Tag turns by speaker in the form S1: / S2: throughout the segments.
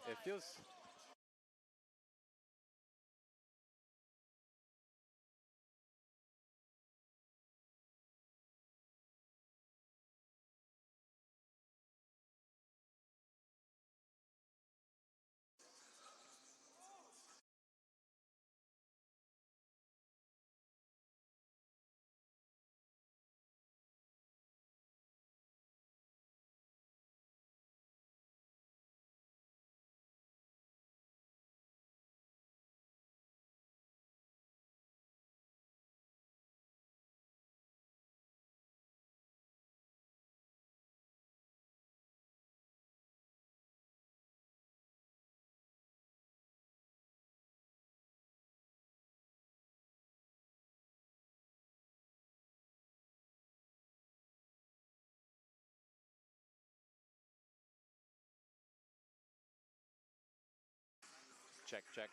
S1: It feels. Check, check.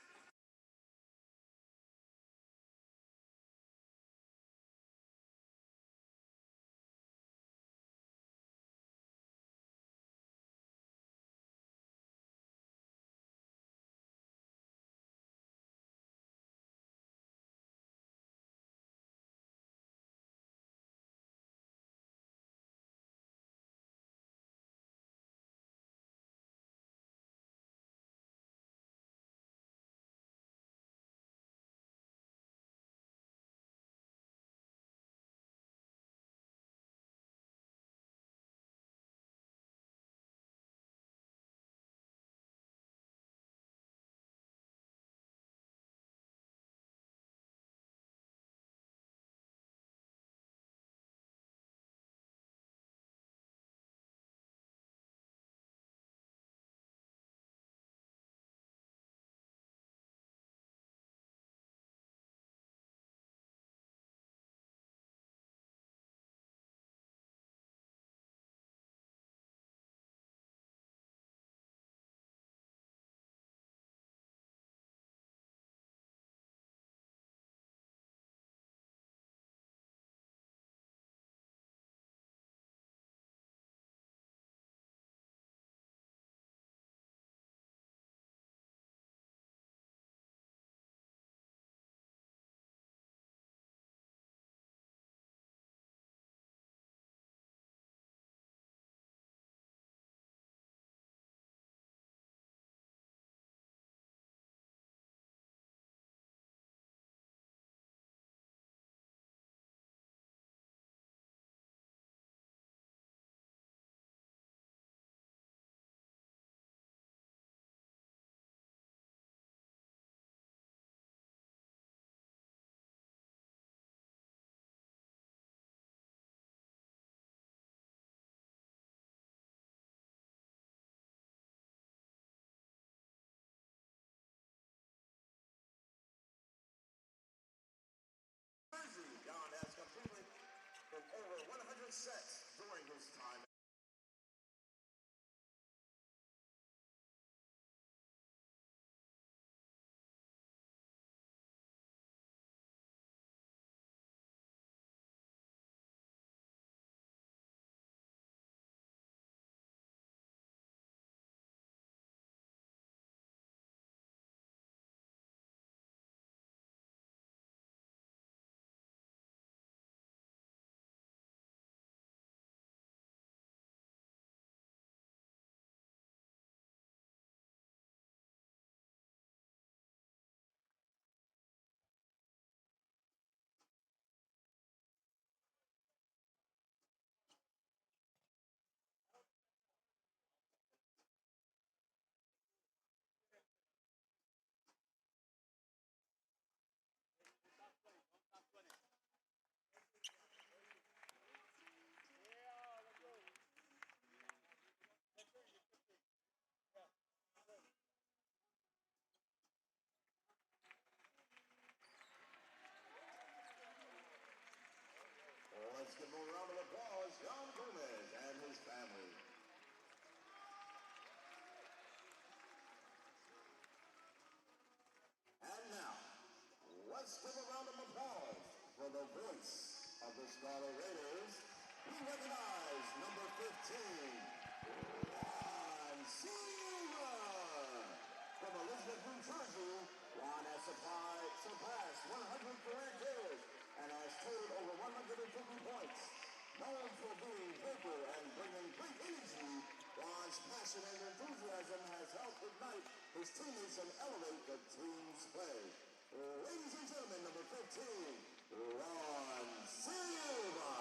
S2: John has completed in over 100 sets during his time. Let's give him a round of applause, John Gomez and his family. And now, let's give a round of applause for the voice of the Scarlet Raiders. We recognize number 15, Ron Silver. from Elizabeth, New Jersey, Juan has surpassed 100 career kills and has totaled over 150 points. Known for being vapor and bringing great energy, Juan's passion and enthusiasm has helped ignite his teammates and elevate the team's play. Ladies and gentlemen, number 15, Juan Silva.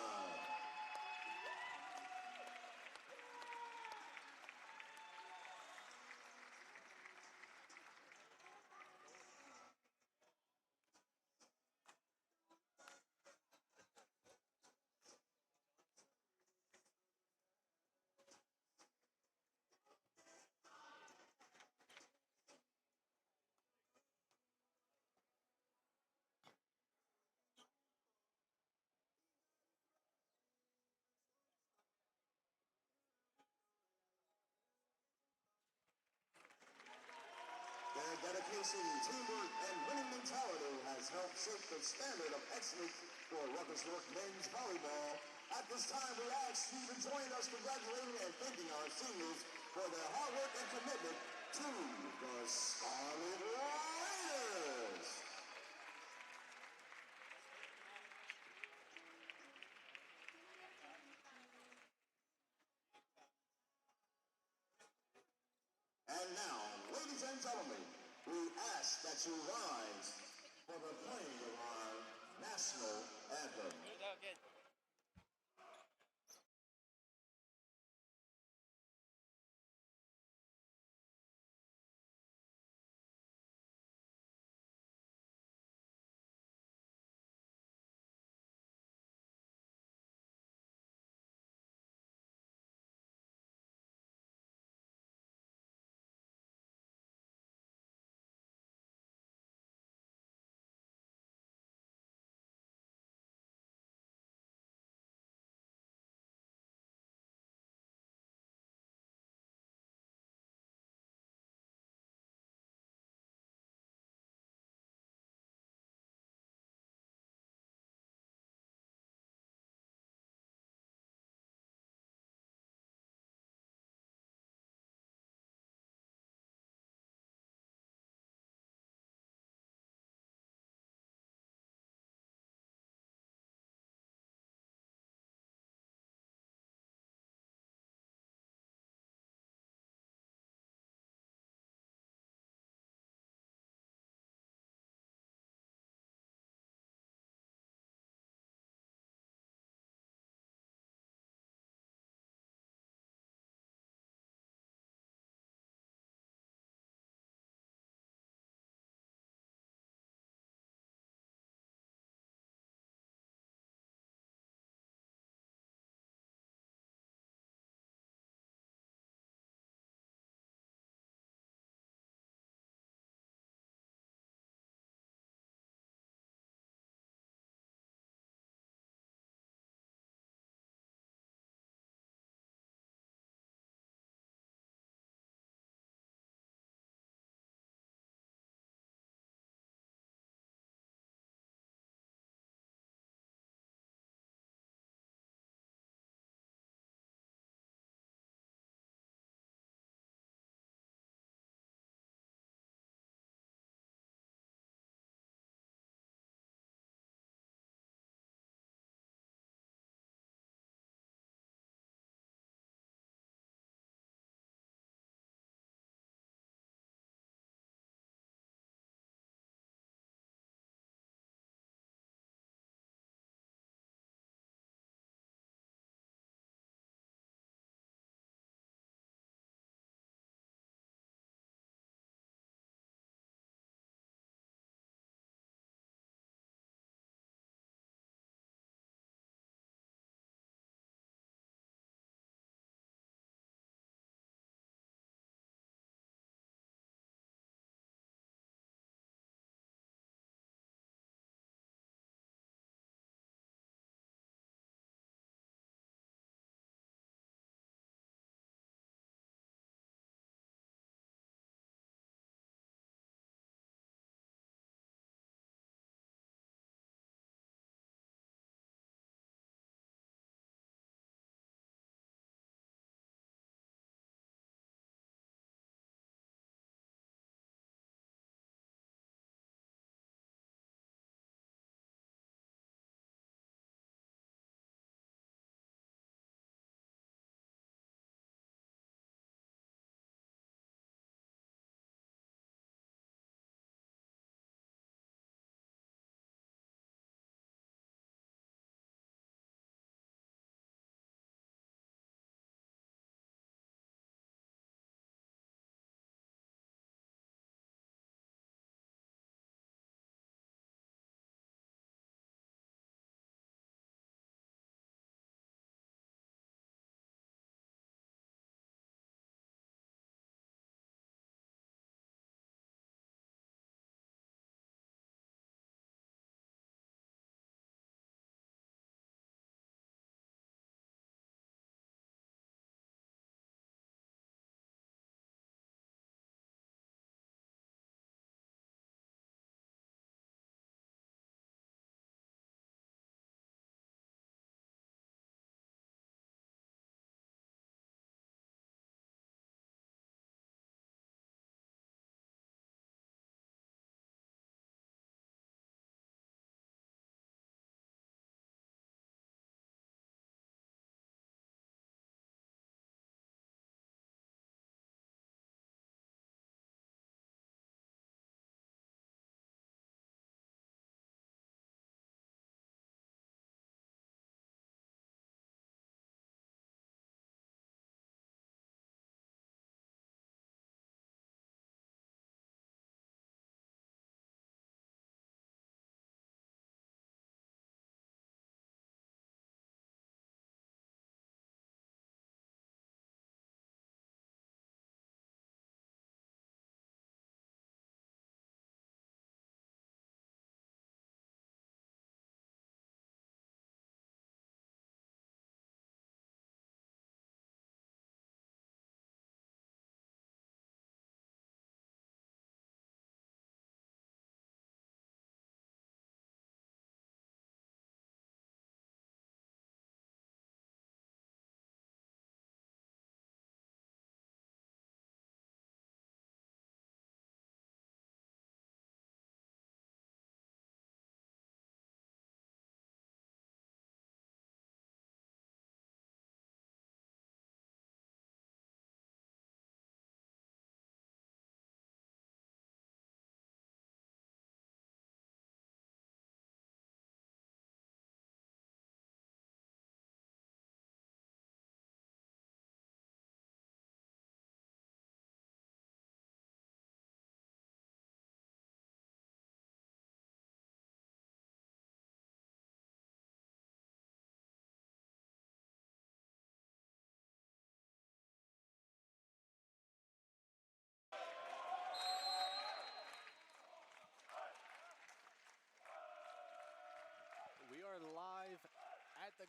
S2: Their dedication, teamwork, and winning mentality has helped shape the standard of excellence for Ruckersburg men's volleyball. At this time, we ask you to join us congratulating and thanking our seniors for their hard work and commitment to the Scarlet Raiders. And now, ladies and gentlemen, we ask that you rise for the playing of our national anthem.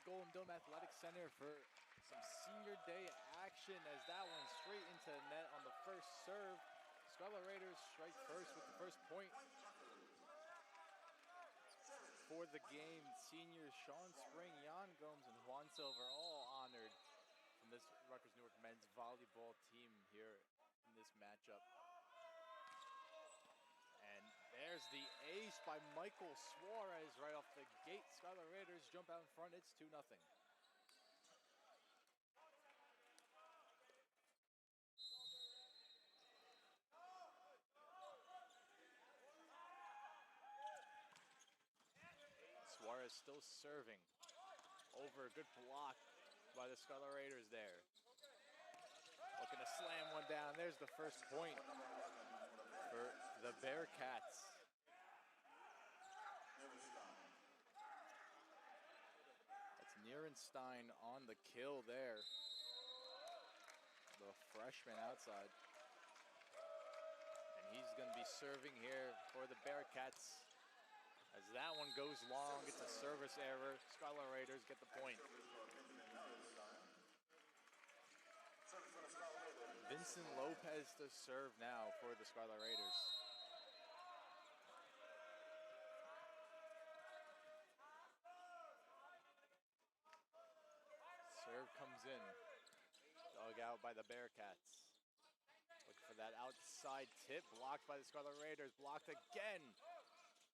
S1: Golden Dome Athletic Center for some senior day action as that one straight into the net on the first serve. Scarlet Raiders strike first with the first point for the game. Seniors Sean Spring, Jan Gomes, and Juan Silver all honored from this Rutgers Newark men's volleyball team here in this matchup. And there's the ace by Michael Suarez right off the gate. Scarlet Raiders jump out in front. It's 2-0. Suarez still serving. Over a good block by the Scarlet Raiders there. Looking to slam one down. There's the first point for the Bearcats. That's Nierenstein on the kill there. The freshman outside. And he's going to be serving here for the Bearcats. As that one goes long, it's a service error. Scarlet Raiders get the point. Vincent Lopez to serve now for the Scarlet Raiders. Serve comes in. Dug out by the Bearcats. Looking for that outside tip. Blocked by the Scarlet Raiders. Blocked again.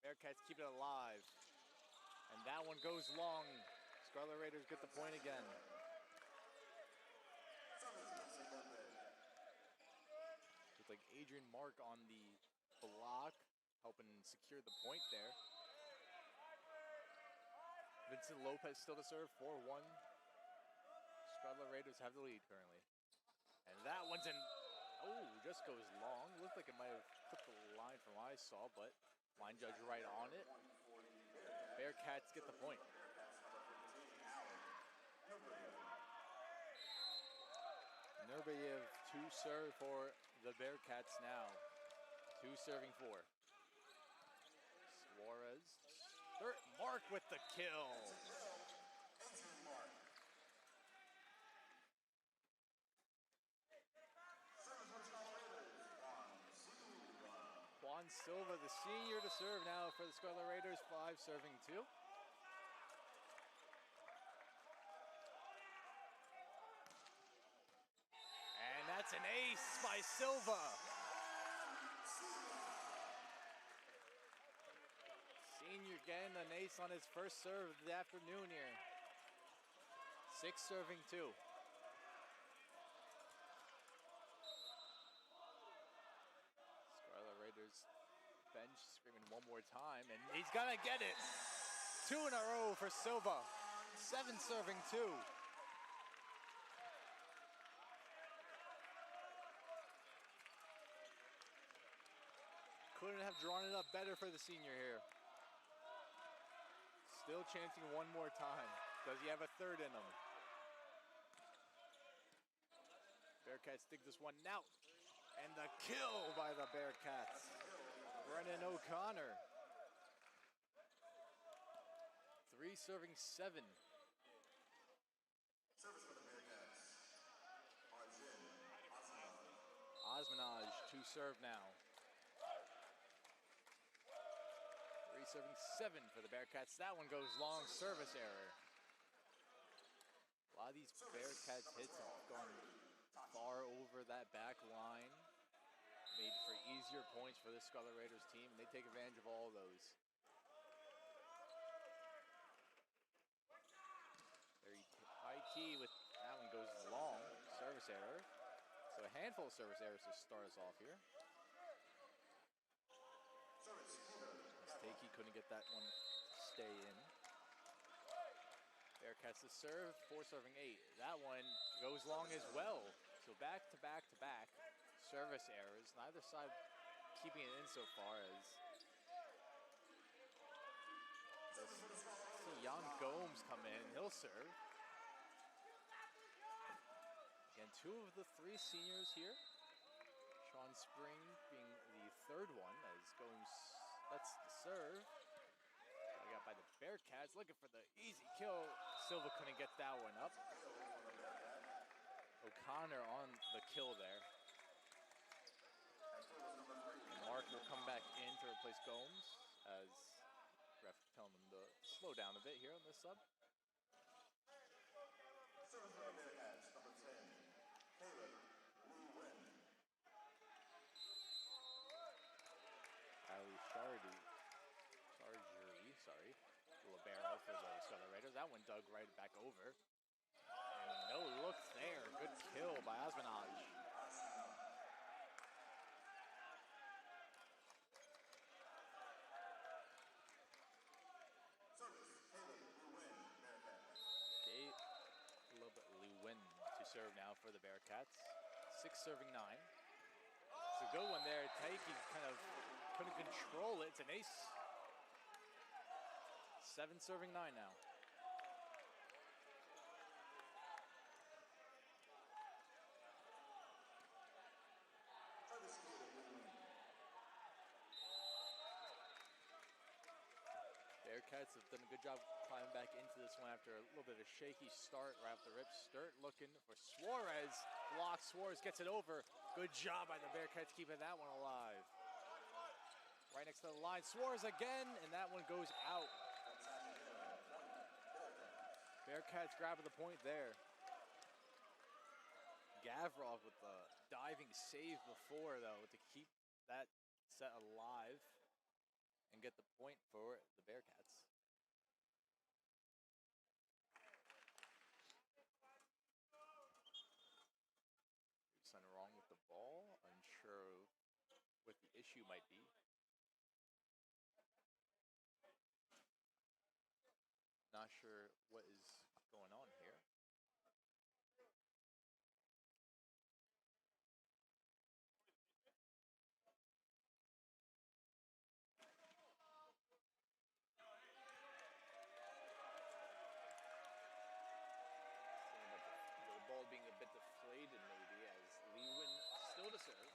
S1: Bearcats keep it alive. And that one goes long. Scarlet Raiders get the point again. Looks like Adrian Mark on the block, helping secure the point there. Vincent Lopez still to serve, 4-1. Scarlet Raiders have the lead currently. And that one's in, oh, just goes long. Looked like it might have clipped the line from what I saw, but line judge right on it. Bearcats get the point. Nurbayev to serve for the Bearcats now. 2 serving 4. Suarez. Mark with the kill. Juan Silva, the senior, to serve now for the Scarlet Raiders. 5 serving 2. And that's an ace by Silva. Senior getting an ace on his first serve of the afternoon here. 6 serving 2. Scarlet Raiders bench screaming one more time, and he's gonna get it. 2 in a row for Silva. 7 serving 2. Couldn't have drawn it up better for the senior here. Still chancing one more time. Does he have a third in him? Bearcats dig this one out. And the kill by the Bearcats. Brennan O'Connor. 3 serving 7.
S2: Service for the Bearcats.
S1: Osmanage to serve now. 3 serving 7 for the Bearcats. That one goes long, service error. A lot of these Bearcats hits have gone far over that back line. Made for easier points for this Scarlet Raiders team, and they take advantage of all of those. Very high key with that one goes long, service error. So a handful of service errors to start us off here. Mistakey couldn't get that one to stay in. Bearcats to serve, 4 serving 8. That one goes long as well. So back to back to back service errors. Neither side keeping it in so far as see Jan Gomes come in. He'll serve. Again, 2 of the 3 seniors here. Sean Spring being the third one as Gomes lets the serve. Got by the Bearcats, looking for the easy kill. Silva couldn't get that one up. O'Connor on the kill there. And Mark will come back in to replace Gomes as ref telling him to slow down a bit here on this sub. Ali Shardy, sorry. Libero for the Scarlet Raiders. That one dug right back over. And no looks there. Good kill by Osmanaj. Okay, a little bit Lewin to serve now for the Bearcats. 6 serving 9. It's a good one there. Taiki kind of couldn't control it. It's an ace. 7 serving 9 now. Bearcats have done a good job climbing back into this one after a little bit of a shaky start right off the rip. Sturt looking for Suarez. Blocks. Suarez gets it over. Good job by the Bearcats keeping that one alive. Right next to the line. Suarez again, and that one goes out. Bearcats grabbing the point there. Gavrov with the diving save before, though, to keep that set alive and get the point for the Bearcats. Something wrong with the ball. Unsure what the issue might be. Not sure what is going on here. The ball being a bit deflated maybe as Lewin still to serve.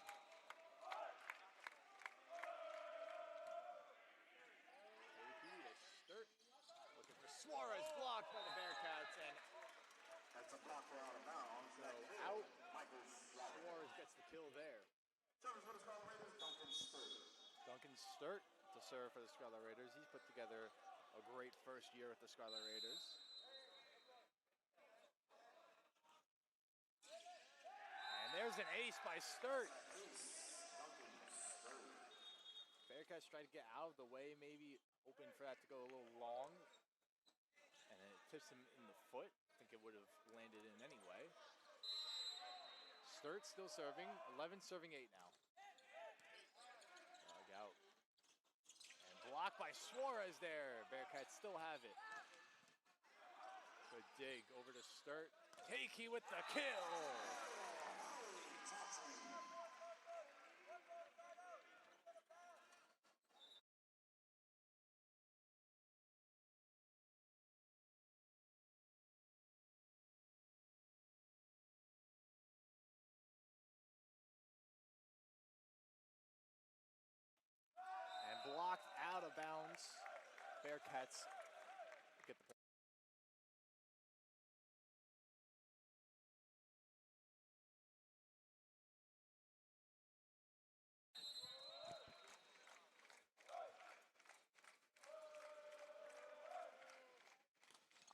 S1: Suarez blocked by the Bearcats, and
S2: that's a blocker out of bounds.
S1: So out. Suarez gets the kill there.
S2: Service for the Scarlet Raiders, Duncan Sturt.
S1: Duncan Sturt to serve for the Scarlet Raiders. He's put together a great first year with the Scarlet Raiders. And there's an ace by Sturt. Bearcats try to get out of the way, maybe hoping for that to go a little long. And then it tips him in the foot. I think it would have landed in anyway. Sturt still serving. 11 serving 8 now. Dug out. And blocked by Suarez there. Bearcats still have it. Good dig over to Sturt. Takey with the kill. Blocked out of bounds. Bearcats get the point.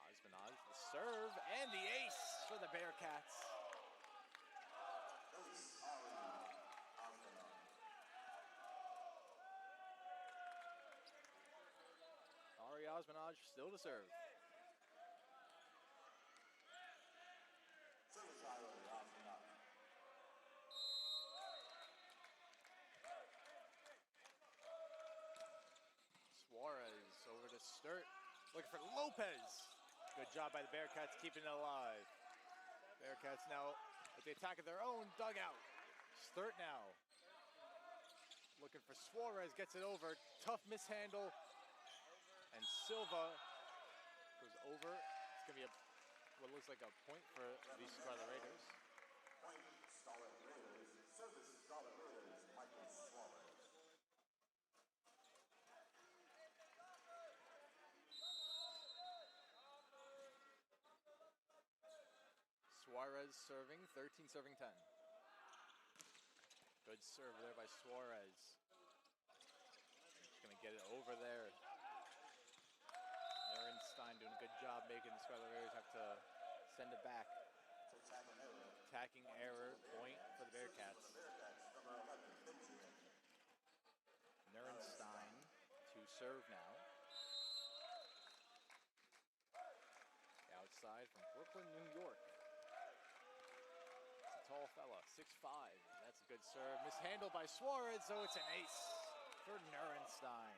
S1: Osmanaj, the serve, and the ace for the Bearcats. Osmanaj still to serve. Suarez over to Sturt. Looking for Lopez. Good job by the Bearcats keeping it alive. Bearcats now at the attack of their own dugout. Sturt now. Looking for Suarez. Gets it over. Tough mishandle. And Silva goes over. It's going to be what looks like a point for the Scarlet Raiders.
S2: Point, Scarlet Raiders. Service, Scarlet Raiders, Michael Suarez.
S1: Suarez serving, 13 serving 10. Good serve there by Suarez. Just gonna get it over there. Nerenstein doing a good job making the Scarlet Raiders have to send it back. Attacking error point for the Bearcats. Nerenstein to serve now. Outside from Brooklyn, New York. It's a tall fella, 6'5". That's a good serve. Mishandled by Suarez, so it's an ace for Nerenstein.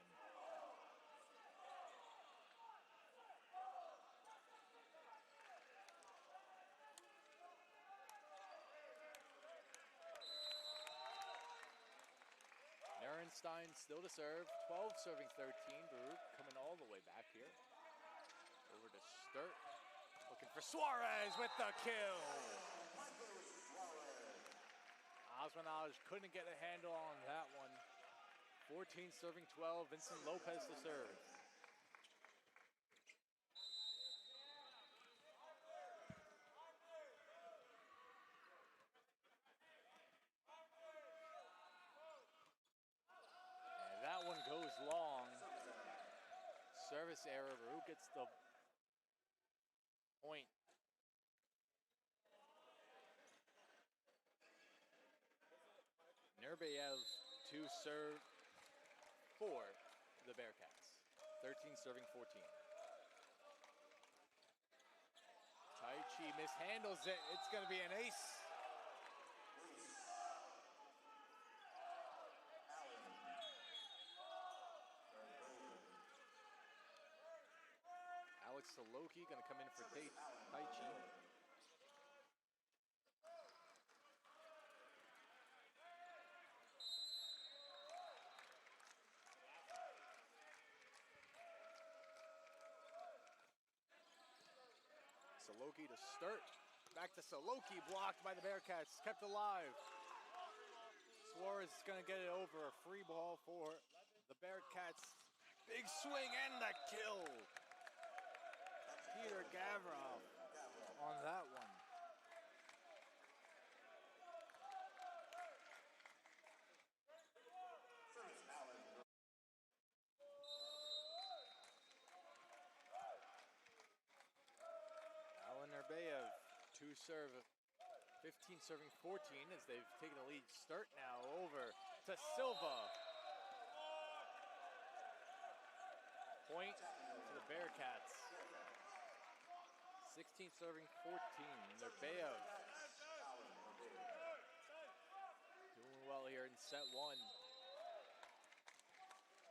S1: Nerenstein still to serve, 12 serving 13. Baruch coming all the way back here. Over to Sturt. Looking for Suarez with the kill. Osmanaj couldn't get a handle on that one. 14 serving 12. Vincent Lopez to serve. And that one goes long. Service error. Baruch gets the point. Nerbayev to serve for the Bearcats. 13 serving 14. Taichi mishandles it. It's going to be an ace. Alex Saloki going to come in for Taichi. Saloki to Sturt. Back to Saloki, blocked by the Bearcats, kept alive. Suarez is going to get it over. A free ball for the Bearcats. Big swing and the kill. Peter Gavrov on that one. Nerbayev to serve, 15 serving 14 as they've taken the lead. Sturt now over to Silva. Point to the Bearcats. 16 serving 14. Nerbayev doing well here in set one.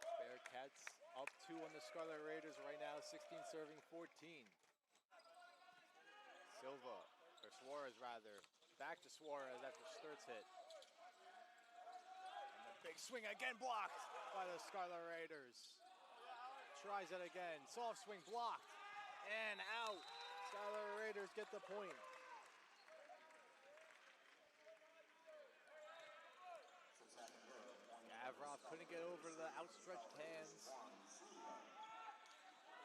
S1: Bearcats up 2 on the Scarlet Raiders right now, 16 serving 14. Silva, or Suarez rather, back to Suarez after Sturt's hit. And the big swing again blocked by the Scarlet Raiders. Tries it again, soft swing blocked, and out. Scarlet Raiders get the point. Gavrov couldn't get over the outstretched hands.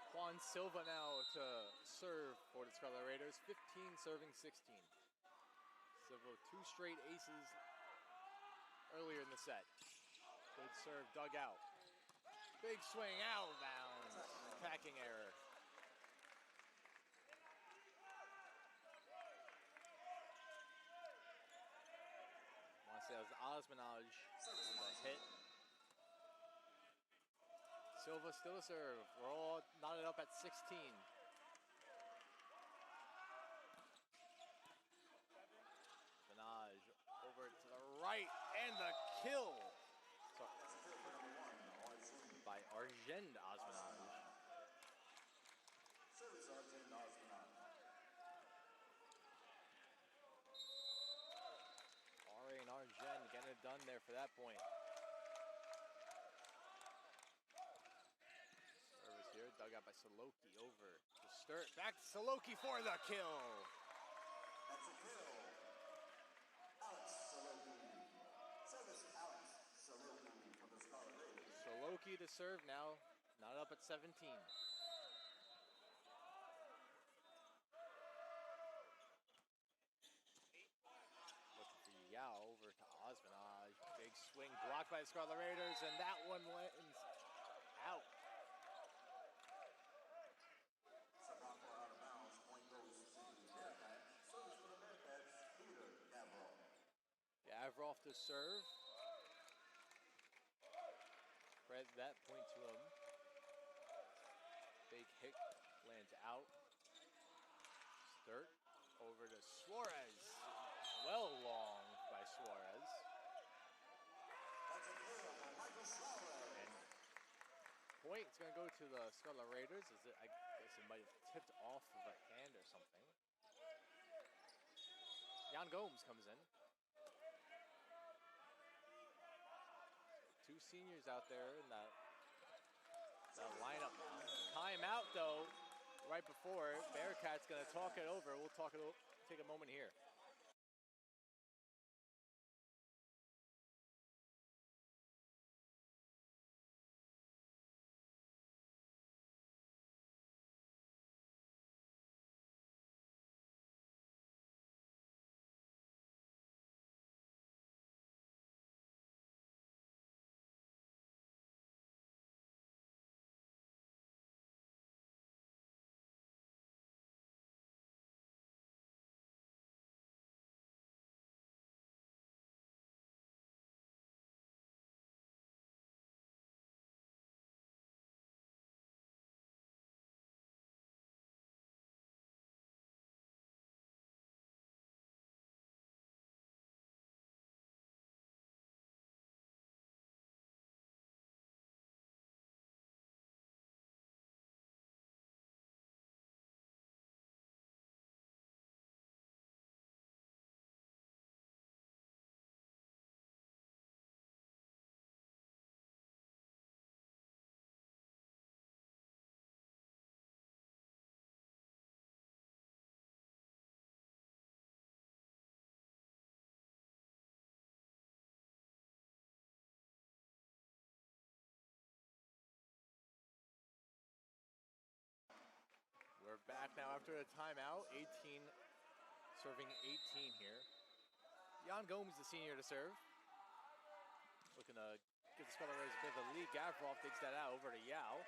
S1: Juan Silva now to serve for the Scarlet Raiders, 15 serving 16. Silva 2 straight aces earlier in the set. Good serve, dug out. Big swing, out of bounds. Attacking error. I want to say that was Osmanaj on the hit. Silva still a serve. We're all knotted up at 16. Benaj over to the right and the kill. By Arjend Osmanaj. Ari and Arjend getting it done there for that point. Dug out by Saloki over to Sturt. Back to Saloki for the kill.
S2: That's a kill. Alex Saloki. Service Alex Saloki from the Scarlet Raiders.
S1: Saloki to serve now. Not up at 17. by the Scarlet Raiders, and that one lands out.
S2: Out of bounds. Point goes to the Bearcats. Service for the Bearcats, Peter Gavrov.
S1: Gavrov to serve. Spread that point to him. Big hit lands out. Sturt over to Suarez. Well long by Suarez.
S2: That's a kill for Michael Suarez.
S1: And point is going to go to the Scarlet Raiders. I guess it might have tipped off of a hand or something. Jan Gomes comes in. Two seniors out there in that lineup now. Timeout though, right before it. Bearcats gonna talk it over. We'll take a moment here. We're back now after a timeout. 18, serving 18 here. Jan Gomes, the senior to serve. Looking to give the Scarlet Raiders a bit of a lead. Gavrov takes that out over to Yao.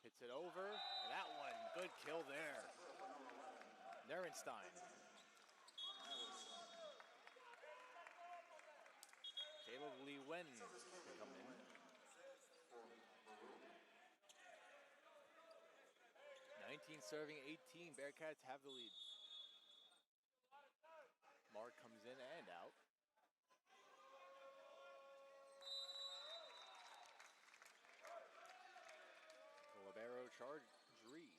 S1: Hits it over, and that one, good kill there. Nerenstein. Caleb Lee Wen to come in. 19 serving 18, Bearcats have the lead. Mark comes in and out. Libero Chargery.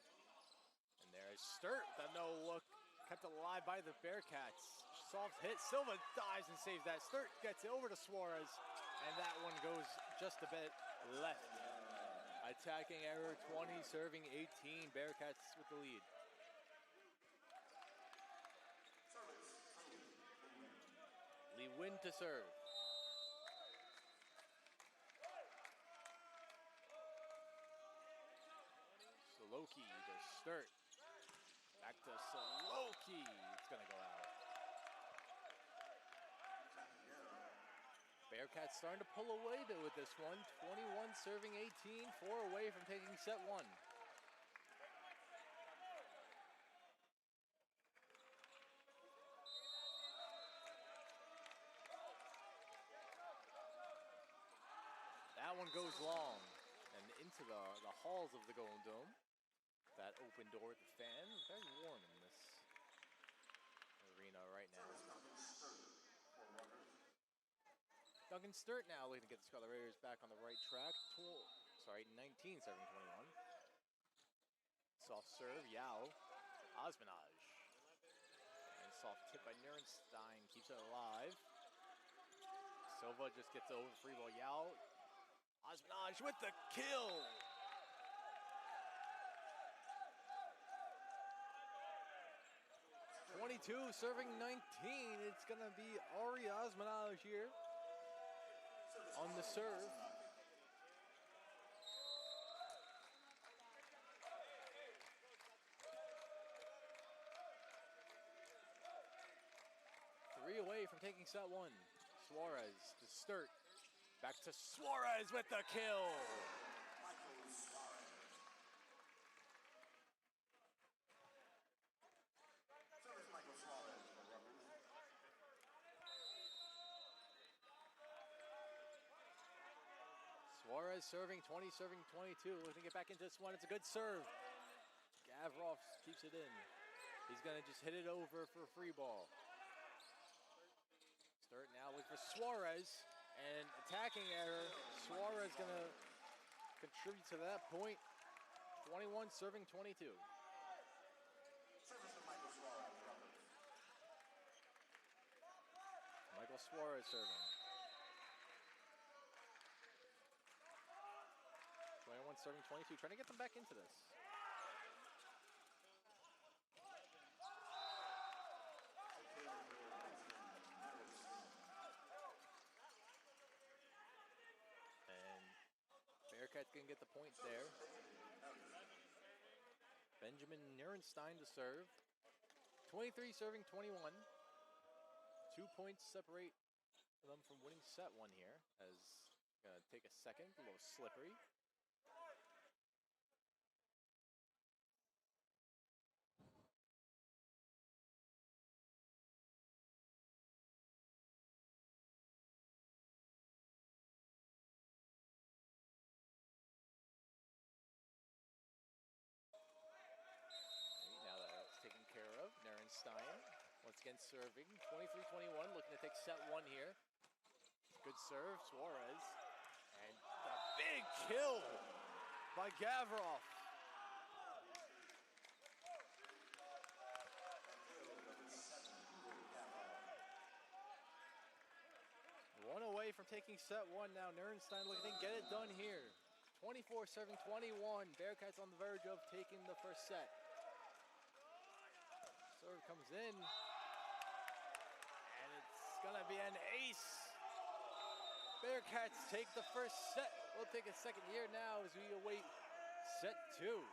S1: And there's Sturt, the no look, kept alive by the Bearcats. Soft hit, Silva dives and saves that. Sturt gets it over to Suarez, and that one goes just a bit left. Attacking error 20, serving 18. Bearcats with the lead. Lee Win to serve. Soloki to Sturt. Back to Soloki. It's going to go out. Bearcats starting to pull away with this one. 21 serving 18, 4 away from taking set one. That one goes long and into the halls of the Golden Dome. That open door with the fans. Very warm in this arena right now. Duncan Sturt now looking to get the Scarlet Raiders back on the right track. 19 serving 21. Soft serve, Yao. Osmanage. And soft tip by Nerenstein keeps it alive. Silva just gets over free ball. Yao. Osmanage with the kill. .22 serving 19. It's gonna be Ari Osmanage here on the serve. Three away from taking set one. Suarez to Sturt. Back to Suarez with the kill. Suarez serving 20, serving 22. Looking to get back into this one. It's a good serve. Gavrov keeps it in. He's going to just hit it over for a free ball. Start now looking for Suarez. And attacking error. Suarez going to contribute to that point. 21 serving 22. Michael Suarez serving. 21 serving 22. Trying to get them back into this. Bearcats can get the point there. Benjamin Nierenstein to serve. 23 serving 21. 2 points separate them from winning set one here. As gonna take a second, a little slippery. Nierenstein once again serving. 23-21, looking to take set one here. Good serve, Suarez. And a big kill by Gavrov. One away from taking set one now. Nierenstein looking to get it done here. 24 serving 21. Bearcats on the verge of taking the first set. Serve comes in, and it's gonna be an ace. Bearcats take the first set. We'll take a second here now as we await set two.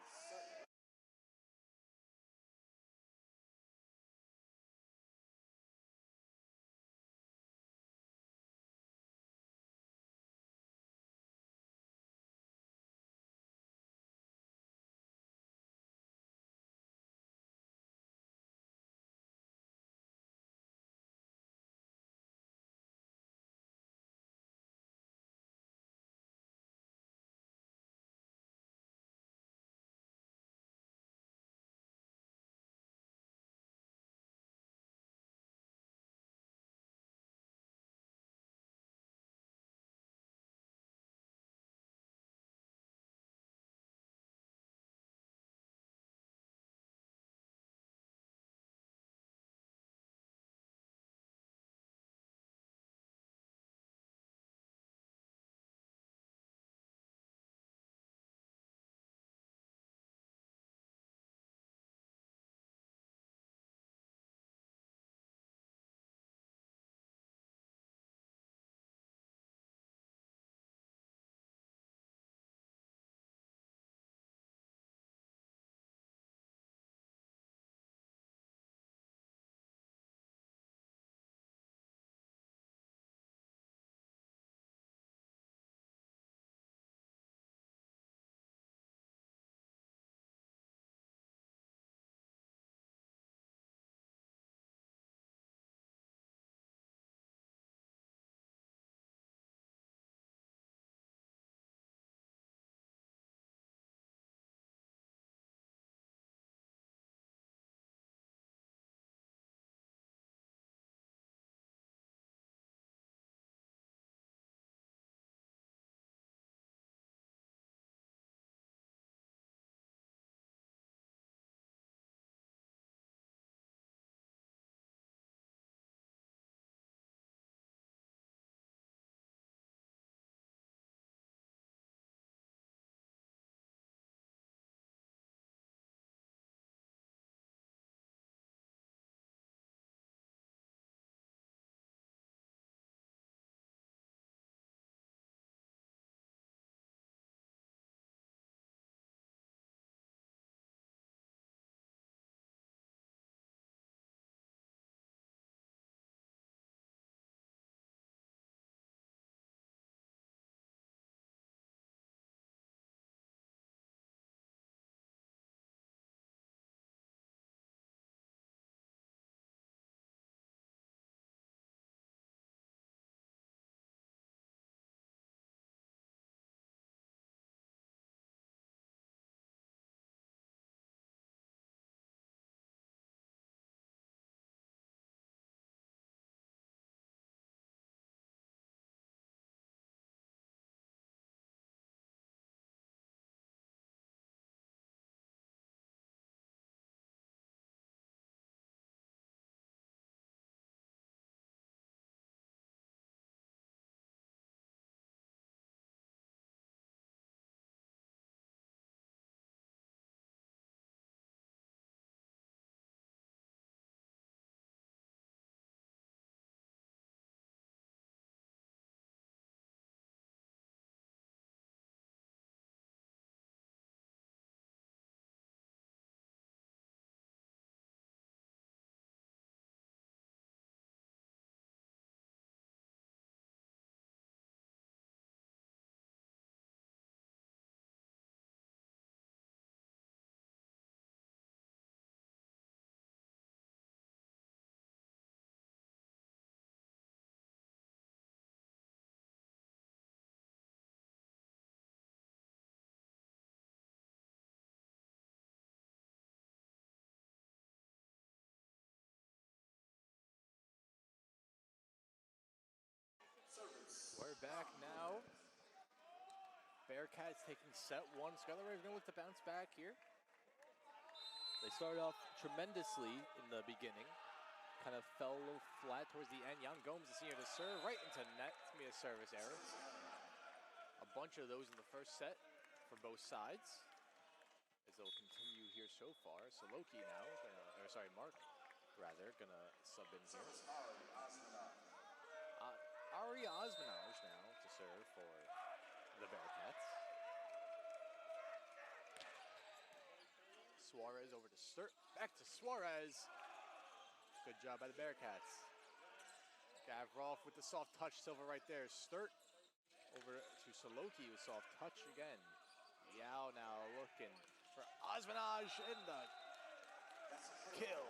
S1: back now. Bearcats taking set one. Scarlet Raiders going to look to bounce back here. They started off tremendously in the beginning. Kind of fell a little flat towards the end. Jan Gomes, the senior, to serve right into net. It's going to be a service error. A bunch of those in the first set for both sides. As they'll continue here so far. So Loki now, Mark, rather, gonna sub in here. Ari Osmanaj now to serve for the Bearcats. Suarez over to Sturt. Back to Suarez. Good job by the Bearcats. Gavrov with the soft touch. Silva right there. Sturt over to Soloki with soft touch again. Yao now looking for Osmanaj in the kill.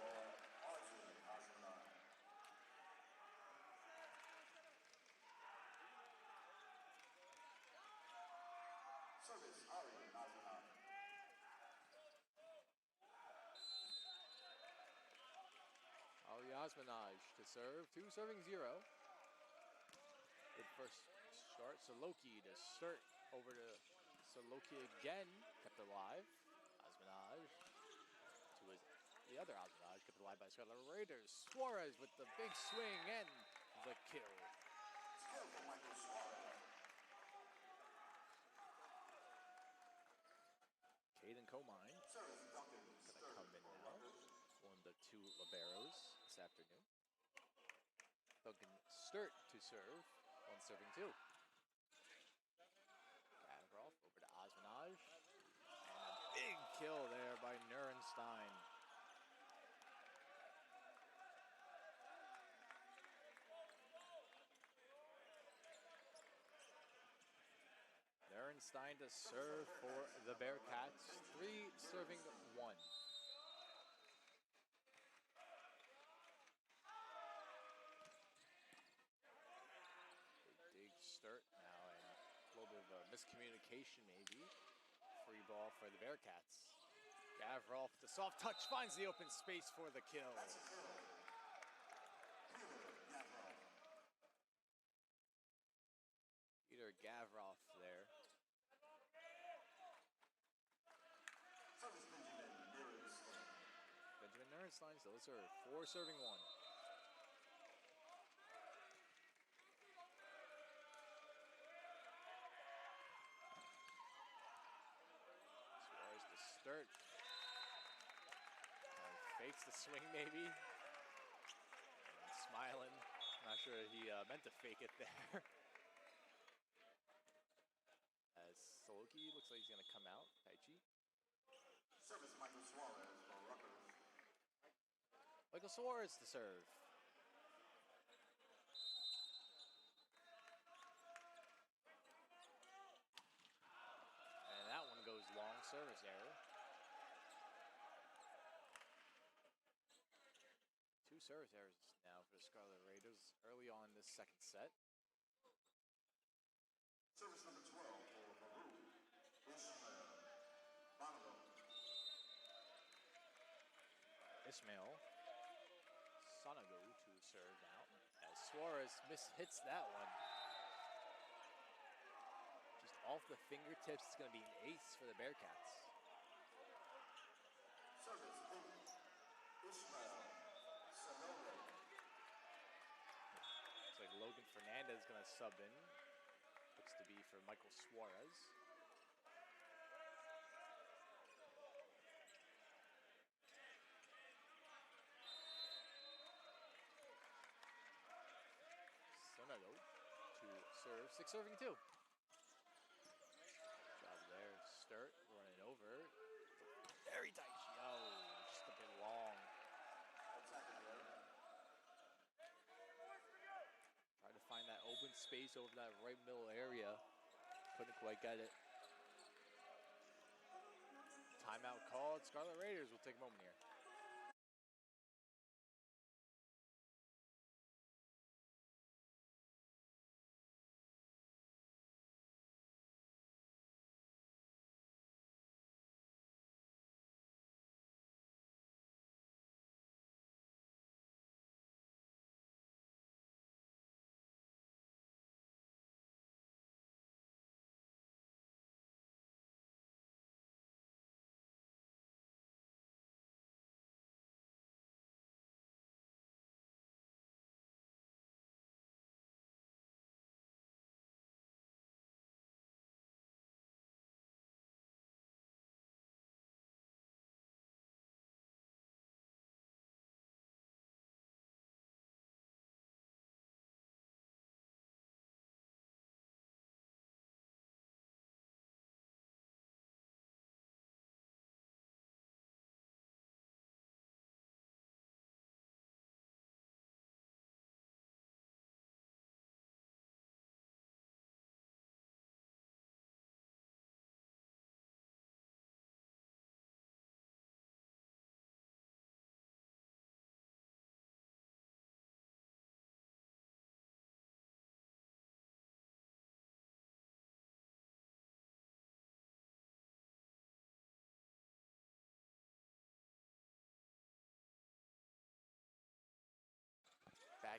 S1: Ali Osmanaj to serve, 2 serving 0. Good first start. Soloki to Sturt over to Soloki again, kept alive. Osmanaj to the other Osmanaj, kept alive by Scarlet Raiders. Suarez with the big swing and the kill. Caden Comine gonna come in now. One of the 2 liberos this afternoon. Duncan Sturt to serve, 1 serving 2. Gavrov over to Osmanaj. And a big kill there by Nurenstein. Nurenstein to serve for the Bearcats, 3 serving 1. Big Sturt now, and a little bit of a miscommunication maybe. Free ball for the Bearcats. Gavrov, the soft touch, finds the open space for the kill. Peter Gavrov there. Benjamin Nurenstein still serve, 4 serving 1. Suarez to Sturt. Fakes the swing maybe. And smiling. Not sure he meant to fake it there. As Soloki looks like he's going to come out. Taichi.
S2: Service Michael Suarez for Rutgers.
S1: Michael Suarez to serve. And that one goes long, service error. 2 service errors now for the Scarlet Raiders early on in this second set.
S2: Service number 12 for Baruch
S1: Ismail Sonago to serve now as Suarez hits that one. Just off the fingertips, it's going to be an ace for the Bearcats.
S2: Service Ismail Sonago.
S1: Looks like Logan Fernandez is going to sub in. Looks to be for Michael Suarez. Sonago to serve, 6 serving 2. Job there, Sturt running over. Very tight. Oh, just a bit long. Trying to find that open space over that right middle area. Couldn't quite get it. Timeout called. Scarlet Raiders will take a moment here.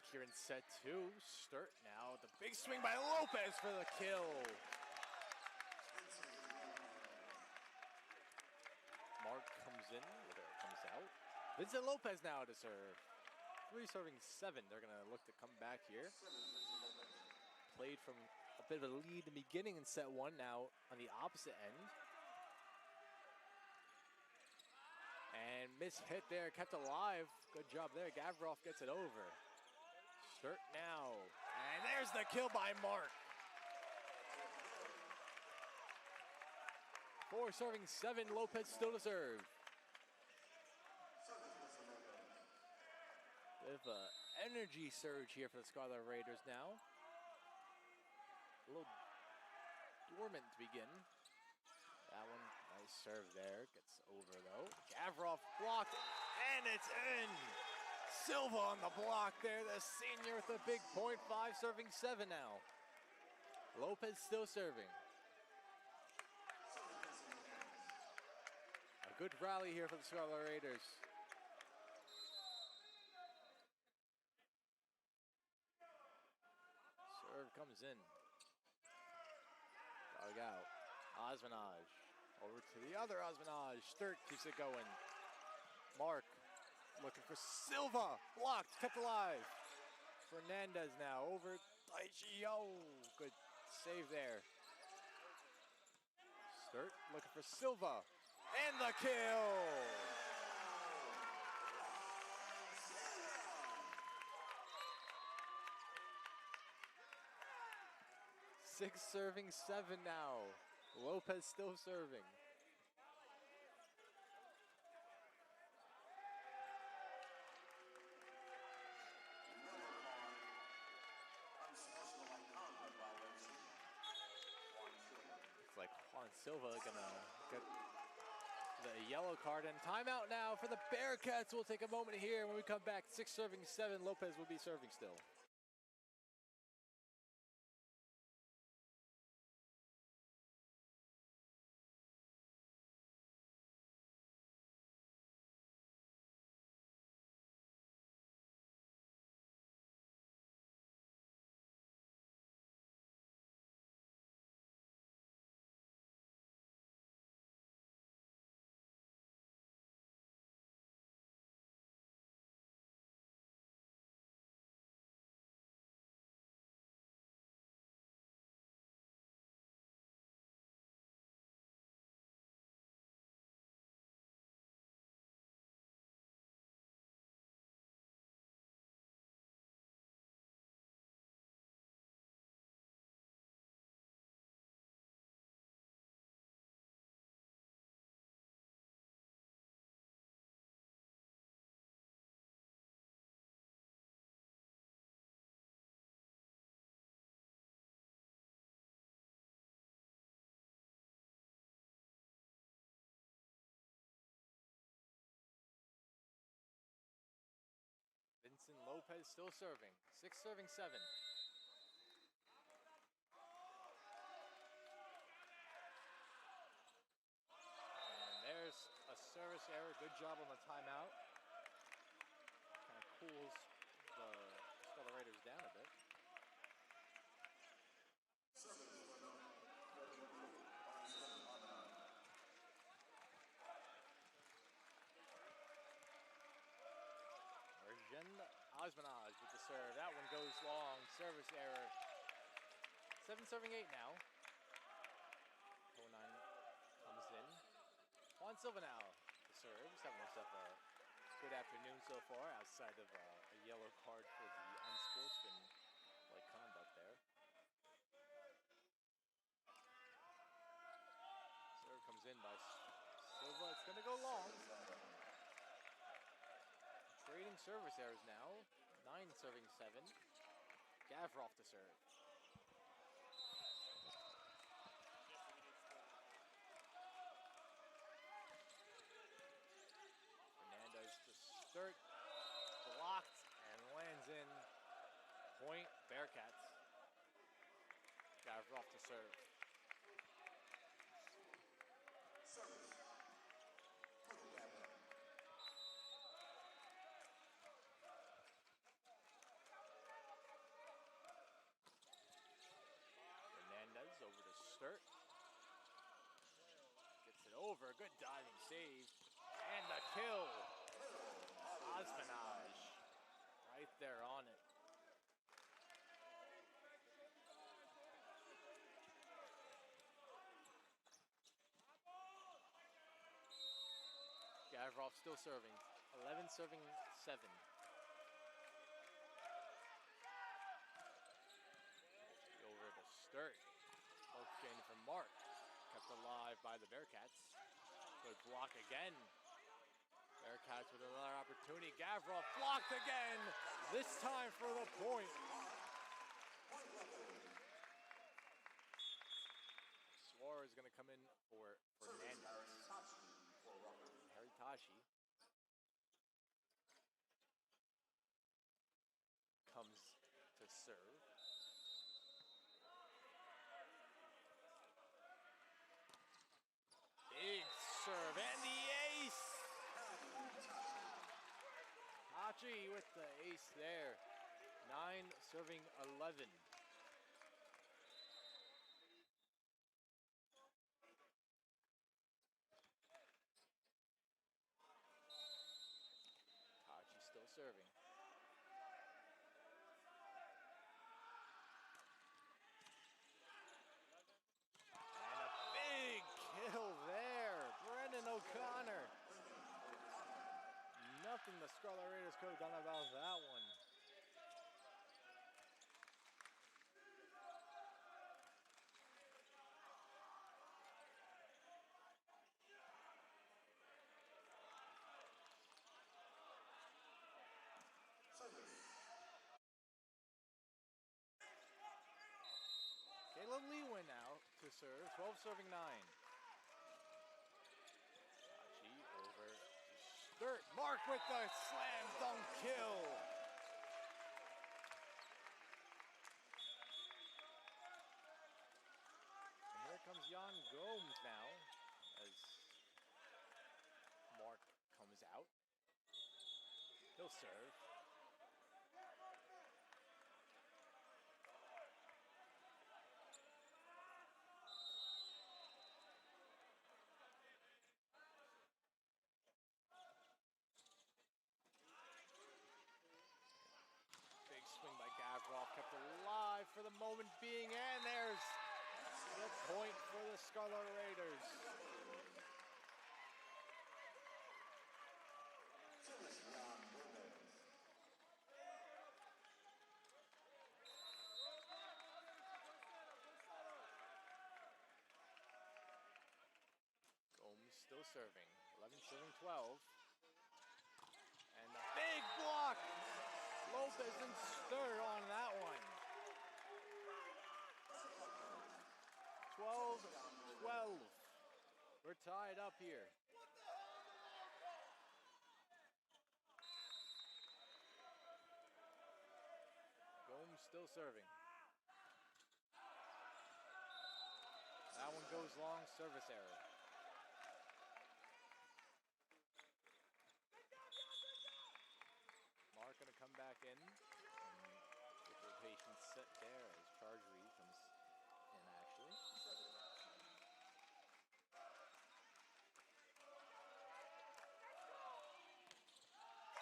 S1: back here in set 2. Sturt now. The big swing by Lopez for the kill. Mark comes in, comes out. Vincent Lopez now to serve. 3 serving 7. They're going to look to come back here. Played from a bit of a lead in the beginning in set 1, now on the opposite end. And mishit there, kept alive. Good job there. Gavroff gets it over. Sturt now. And there's the kill by Mark. 4 serving 7. Lopez still to serve. Bit of an energy surge here for the Scarlet Raiders now. A little dormant to begin. That one, nice serve there. Gets over though. Gavroff blocked, and it's in. Silva on the block there. The senior with a big point. 5 serving 7 now. Lopez still serving. A good rally here for the Scarlet Raiders. Serve comes in. Dug out. Osmanaj. Over to the other Osmanaj. Sturt keeps it going. Mark looking for Silva. Blocked. Kept alive. Fernandez now over. Taichi. Oh, good save there. Sturt looking for Silva. And the kill. 6 serving 7 now. Lopez still serving. It's like Juan Silva gonna get the yellow card, and timeout now for the Bearcats. We'll take a moment here. When we come back, 6 serving 7. Lopez will be serving still. Vincent Lopez still serving. 6 serving 7. And there's a service error. Good job on the timeout. Kind of cools the Scarlet Raiders down a bit. Osmanaj with the serve. That one goes long. Service error. 7 serving 8 now. 4-9 comes in. Juan Silva now to serve. He's having himself a good afternoon so far outside of a yellow card for the unsportsmanlike conduct there. Serve comes in by Silva. It's going to go long. Trading service errors now. 9 serving 7. Gavroff to serve. Fernandez to start. Blocked and lands in. Point Bearcats. Gavroff to serve. over. Good diving save. And the kill. Osmanage. Right there on it. Gavrov still serving. 11 serving 7. Over to Sturt. Poke chain from Mark. Kept alive by the Bearcats. Good block again. Bearcats with another opportunity. Gavrov blocked again. This time for the point. Suarez is going to come in for Fernandez. Haritashi comes to serve. Big serve and the ace. Hachi with the ace there. 9 serving 11. Hachi still serving. And a big kill there. Brendan O'Connor. Nothing the Scarlet Raiders could have done about that one. Caleb Lee went out to serve, 12 serving 9. Hachi over to Sturt. Mark with the slam dunk kill. And here comes Jan Gomes now as Mark comes out. He'll serve. Big swing by Gavrov, kept alive for the moment being, and there's the point for the Scarlet Raiders. Gomes still serving, 11 serving 12. And the big block! Lopez and Sturt on that one. 12-12. We're tied up here. Gomes still serving. That one goes long, service error. Mark gonna come back in and get the rotation set there as Charge Reed comes in actually.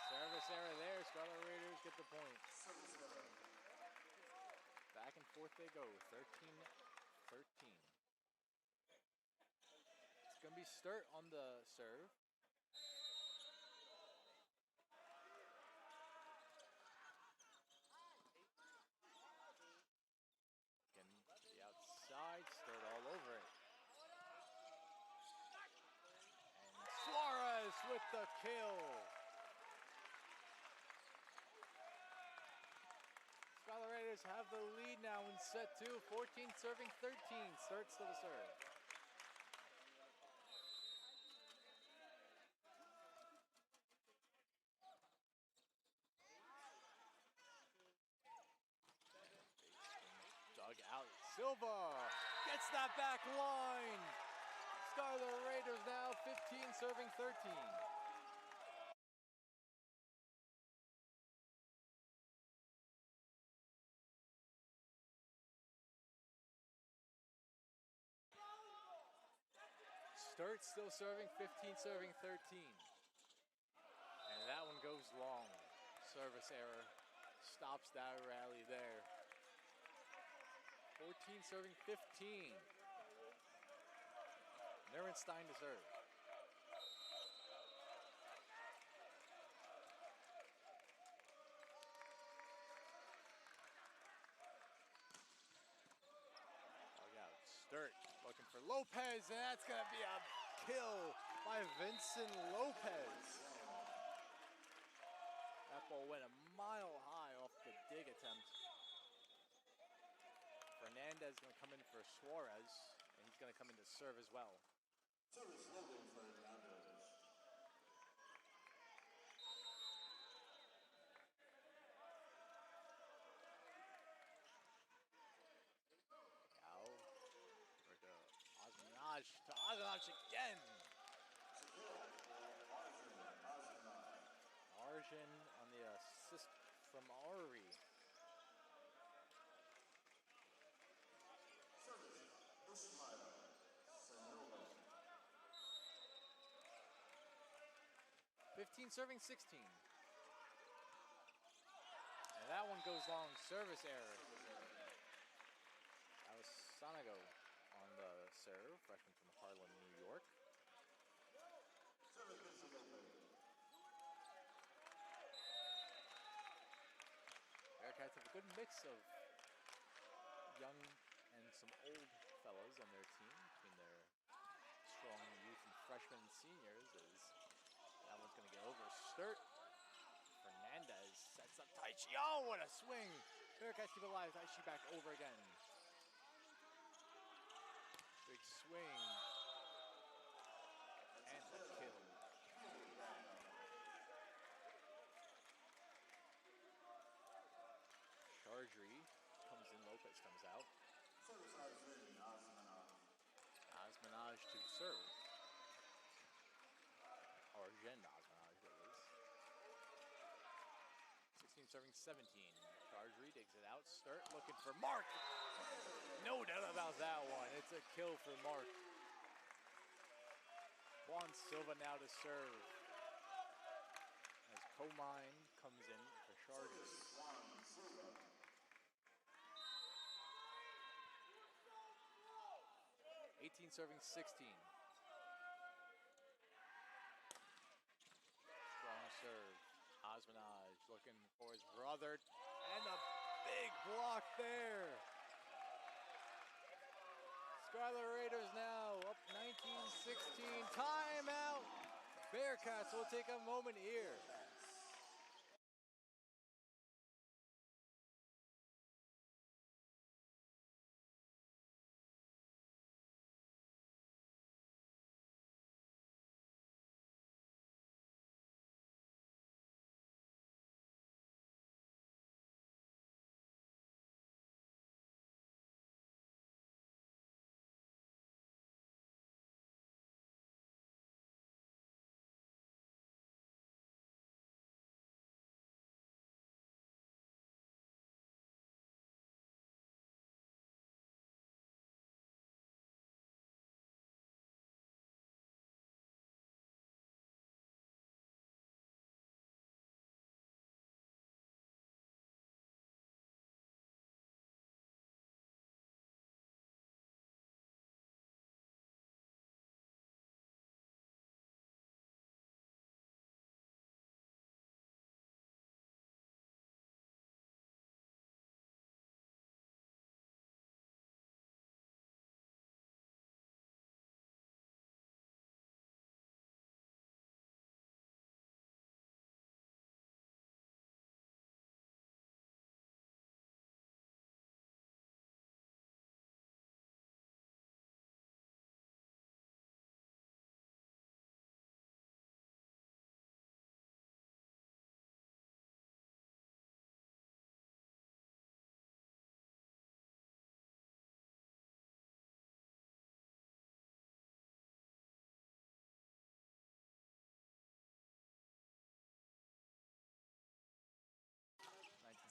S1: Service error there, Scarlet Raiders get the point. Back and forth they go, 13-13. It's gonna be Sturt on the serve. Outside, Sturt all over it. And Suarez with the kill. Scarlet Raiders have the lead now in set 2, 14 serving 13. Sturt still to serve. Dug out. Silva gets that back line. Scarlet Raiders now 15 serving 13. Sturt still serving, 15 serving 13. And that one goes long. Service error stops that rally there. 14 serving 15. Nierenstein to serve. Sturt looking for Lopez, and that's going to be a kill by Vincent Lopez. That ball went a mile high off the dig attempt. Fernandez is going to come in for Suarez, and he's going to come in to serve as well.
S2: Service holding for Fernandez.
S1: To Ozanaj again. Arjun on the assist from Ari. Fifteen serving 16. And that one goes long. Service error. That was Sanago on the serve, freshman from Harlem, New York. Bearcats have a good mix of young and some old fellows on their team, between their strong youth and freshmen and seniors. As that one's going to get over. Sturt. Fernandez sets up Taichi. Oh, what a swing! Bearcats keep it alive. Taichi back over again. Big swing. And the kill. Chardry comes in. Lopez comes out. Osmanaj to serve. Arjen Osmanaj, that is. 16 serving 17. Chardry digs it out. Sturt looking for Mark. No doubt about that one. It's a kill for Mark. Juan Silva now to serve. As Comine comes in for Chardry. 18 serving 16. Strong serve. Osmanaj looking for his brother. And a big block there. Scarlet Raiders now up 19-16. Timeout. Bearcats will take a moment here.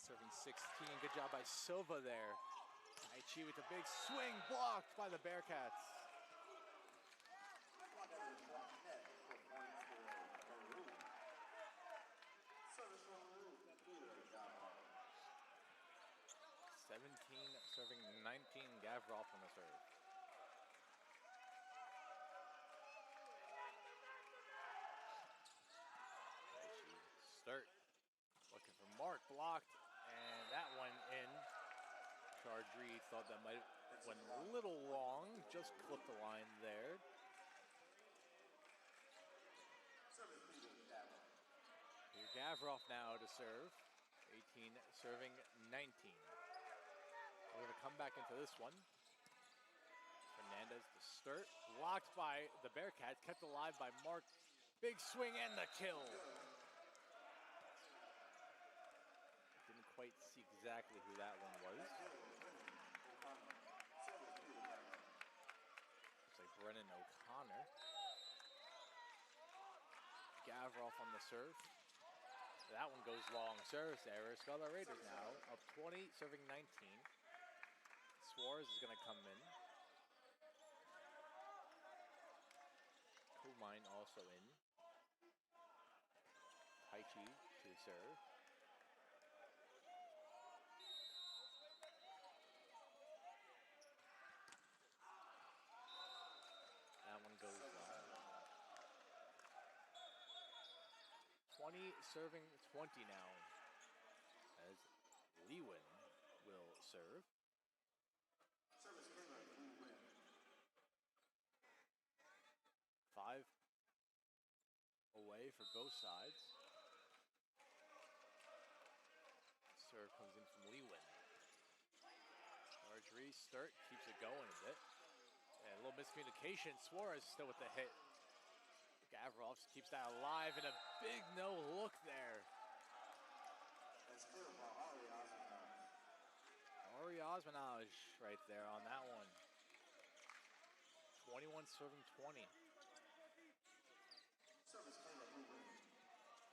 S1: Serving 16. Good job by Silva there. Taichi with a big swing, blocked by the Bearcats. 17 serving 19, Gavrov on the serve. Sturt looking for Mark, blocked, and that one in. Chardry thought that might have went a little long, just clipped the line there. Here Gavrov now to serve. 18 serving 19. We're going to come back into this one. Fernandez to Sturt, blocked by the Bearcats, kept alive by Mark. Big swing and the kill. Didn't quite see exactly who that one was. Looks like Brennan O'Connor. Gavrov on the serve. That one goes long. Service error. Scarlet Raiders now up 20, serving 19. Suarez is going to come in. Kumine also in. Taichi to serve. That one goes long. 20 serving 20 now, as Lewin will serve. Five away for both sides. Serve comes in from Lewin. Marjorie Sturt keeps it going a bit. And a little miscommunication. Suarez still with the hit. Gavrov keeps that alive, and a big no look there.
S2: That's good by
S1: Ari Osmanaj right there on that one. 21 serving 20.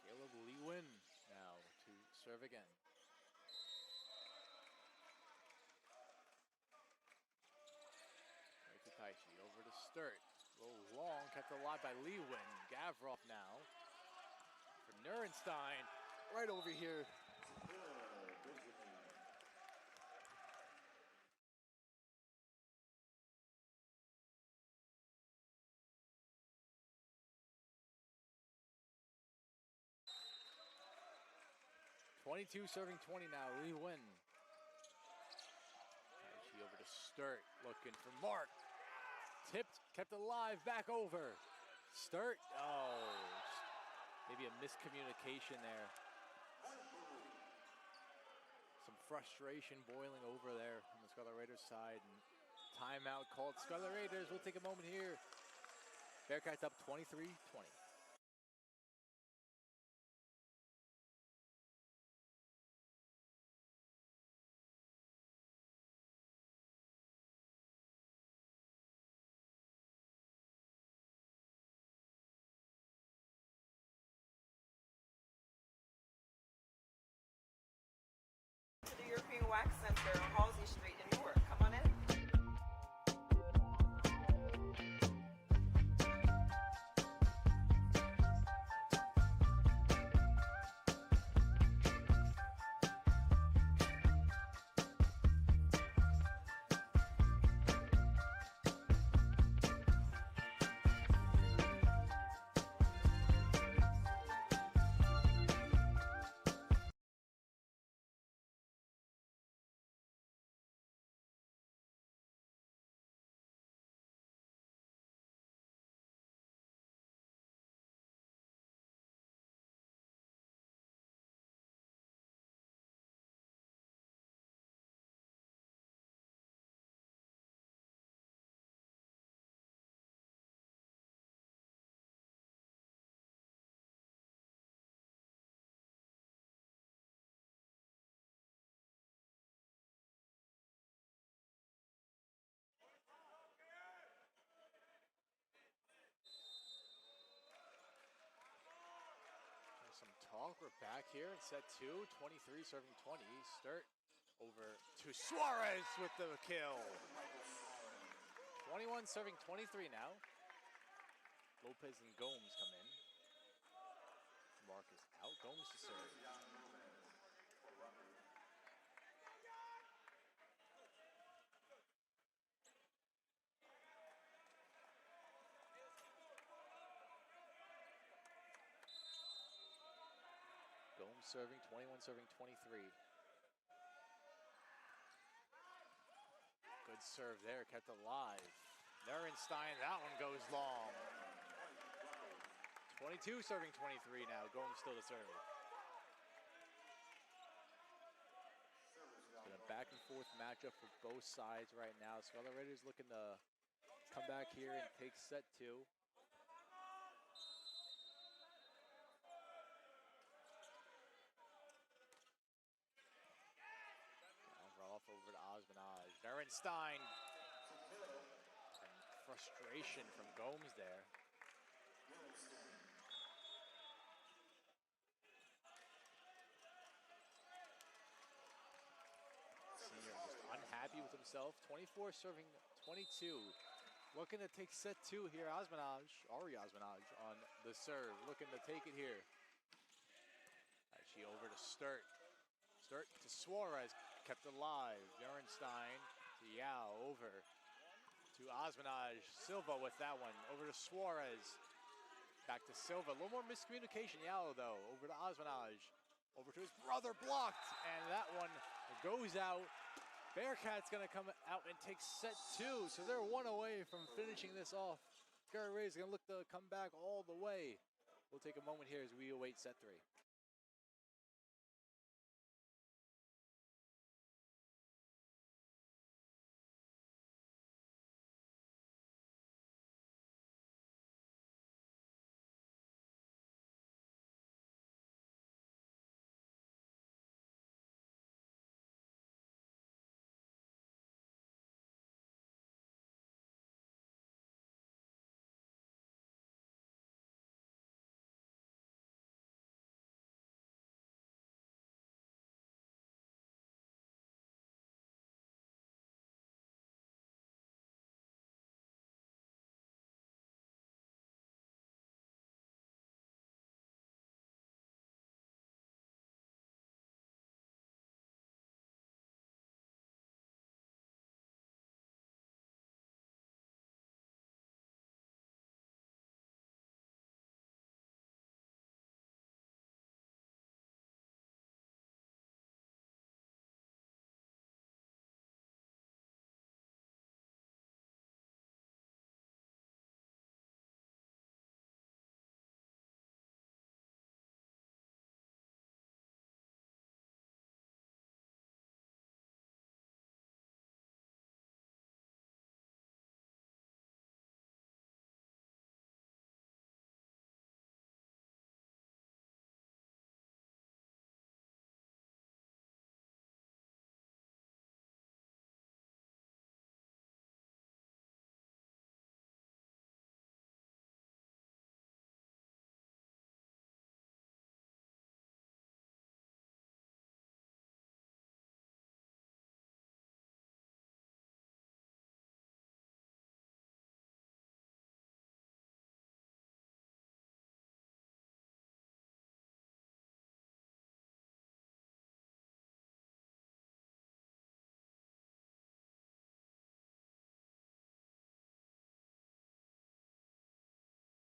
S1: Caleb Lewin now to serve again. Right to Taichi, over to Sturt. A little long, kept alive by Lewin. Gavrov now for Nurenstein, right over here. .22 serving 20 now, Lewin. Taichi over to Sturt, looking for Mark. Tipped, kept alive, back over. Sturt, oh, maybe a miscommunication there. Some frustration boiling over there on the Scarlet Raiders side. And timeout called. Scarlet Raiders, we'll take a moment here. Bearcats up 23-20.
S3: To the European Wax Center on Halsey Street in Newark. Come on in.
S1: We're back here in set 2, 23 serving 20. Sturt over to Suarez with the kill. 21 serving 23 now. Lopez and Gomes come in. Marcus out, Gomes to serve. serving, 21 serving 23. Good serve there, kept alive. Nerenstein, that one goes long. 22 serving 23 now, going still to serve. It's been a back and forth matchup for both sides right now. Scarlet Raiders looking to come back here and take set 2. Off over to Osmanaj. Nerenstein. And frustration from Gomes there. Senior just unhappy with himself. 24 serving 22. Looking to take set 2 here. Ari Osmanaj on the serve. Looking to take it here. Actually over to Sturt. Sturt to Suarez. Kept alive. Nerenstein to Yao, over to Osmanaj. Silva with that one. Over to Suarez. Back to Silva. A little more miscommunication. Yao, though. Over to Osmanaj. Over to his brother. Blocked. And that one goes out. Bearcats going to come out and take set 2. So they're 1 away from finishing this off. Scarlet Raiders going to look to come back all the way. We'll take a moment here as we await set 3.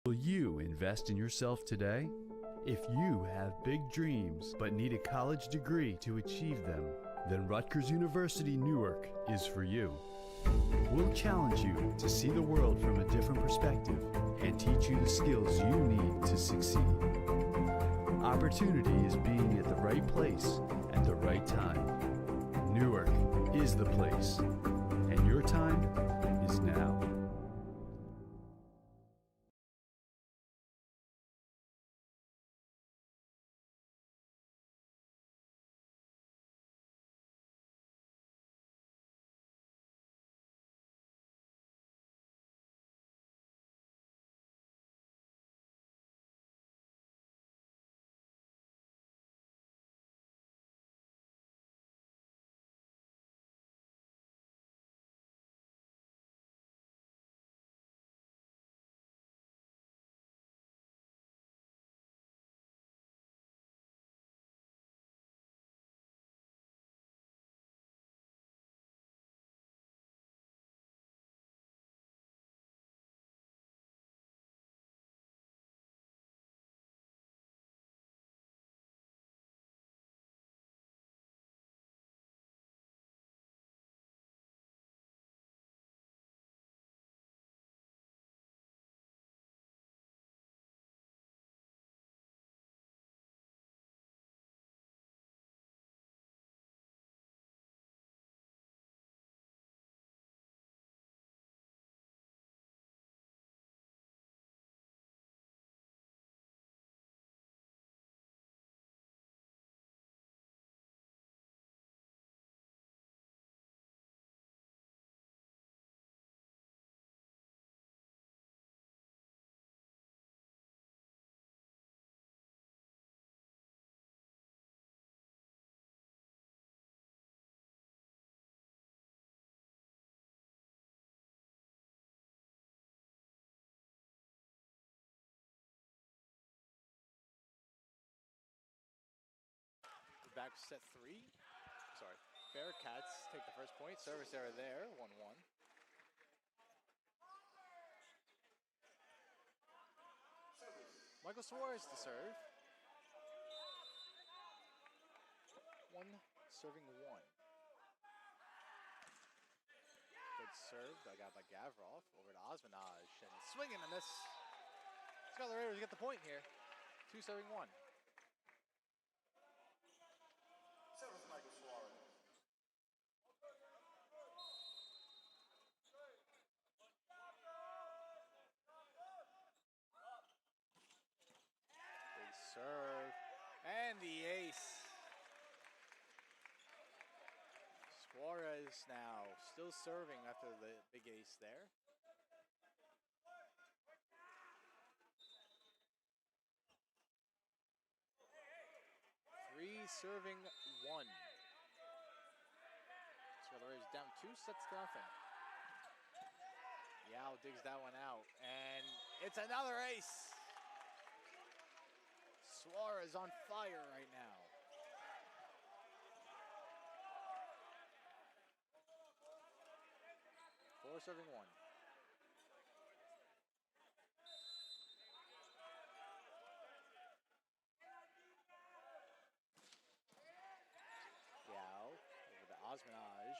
S4: Will you invest in yourself today? If you have big dreams but need a college degree to achieve them, then Rutgers University Newark is for you. We'll challenge you to see the world from a different perspective and teach you the skills you need to succeed. Opportunity is being at the right place at the right time. Newark is the place, and your time is now.
S1: back set 3. Sorry. Bearcats take the first point. Service error there, 1-1. Michael Suarez to serve. 1 serving 1. Good serve, dug out by Gavrov. Over to Osmanaj and swing and a miss. Scarlet Raiders get the point here. 2 serving 1.
S2: Service Michael Suarez.
S1: Big serve. And the ace. Suarez now still serving after the big ace there. Three serving 1. Scarlet Raiders down 2 sets to nothing. Yao digs that one out, and it's another ace. Suarez on fire right now. Four serving 1. Yao over to Osmanaj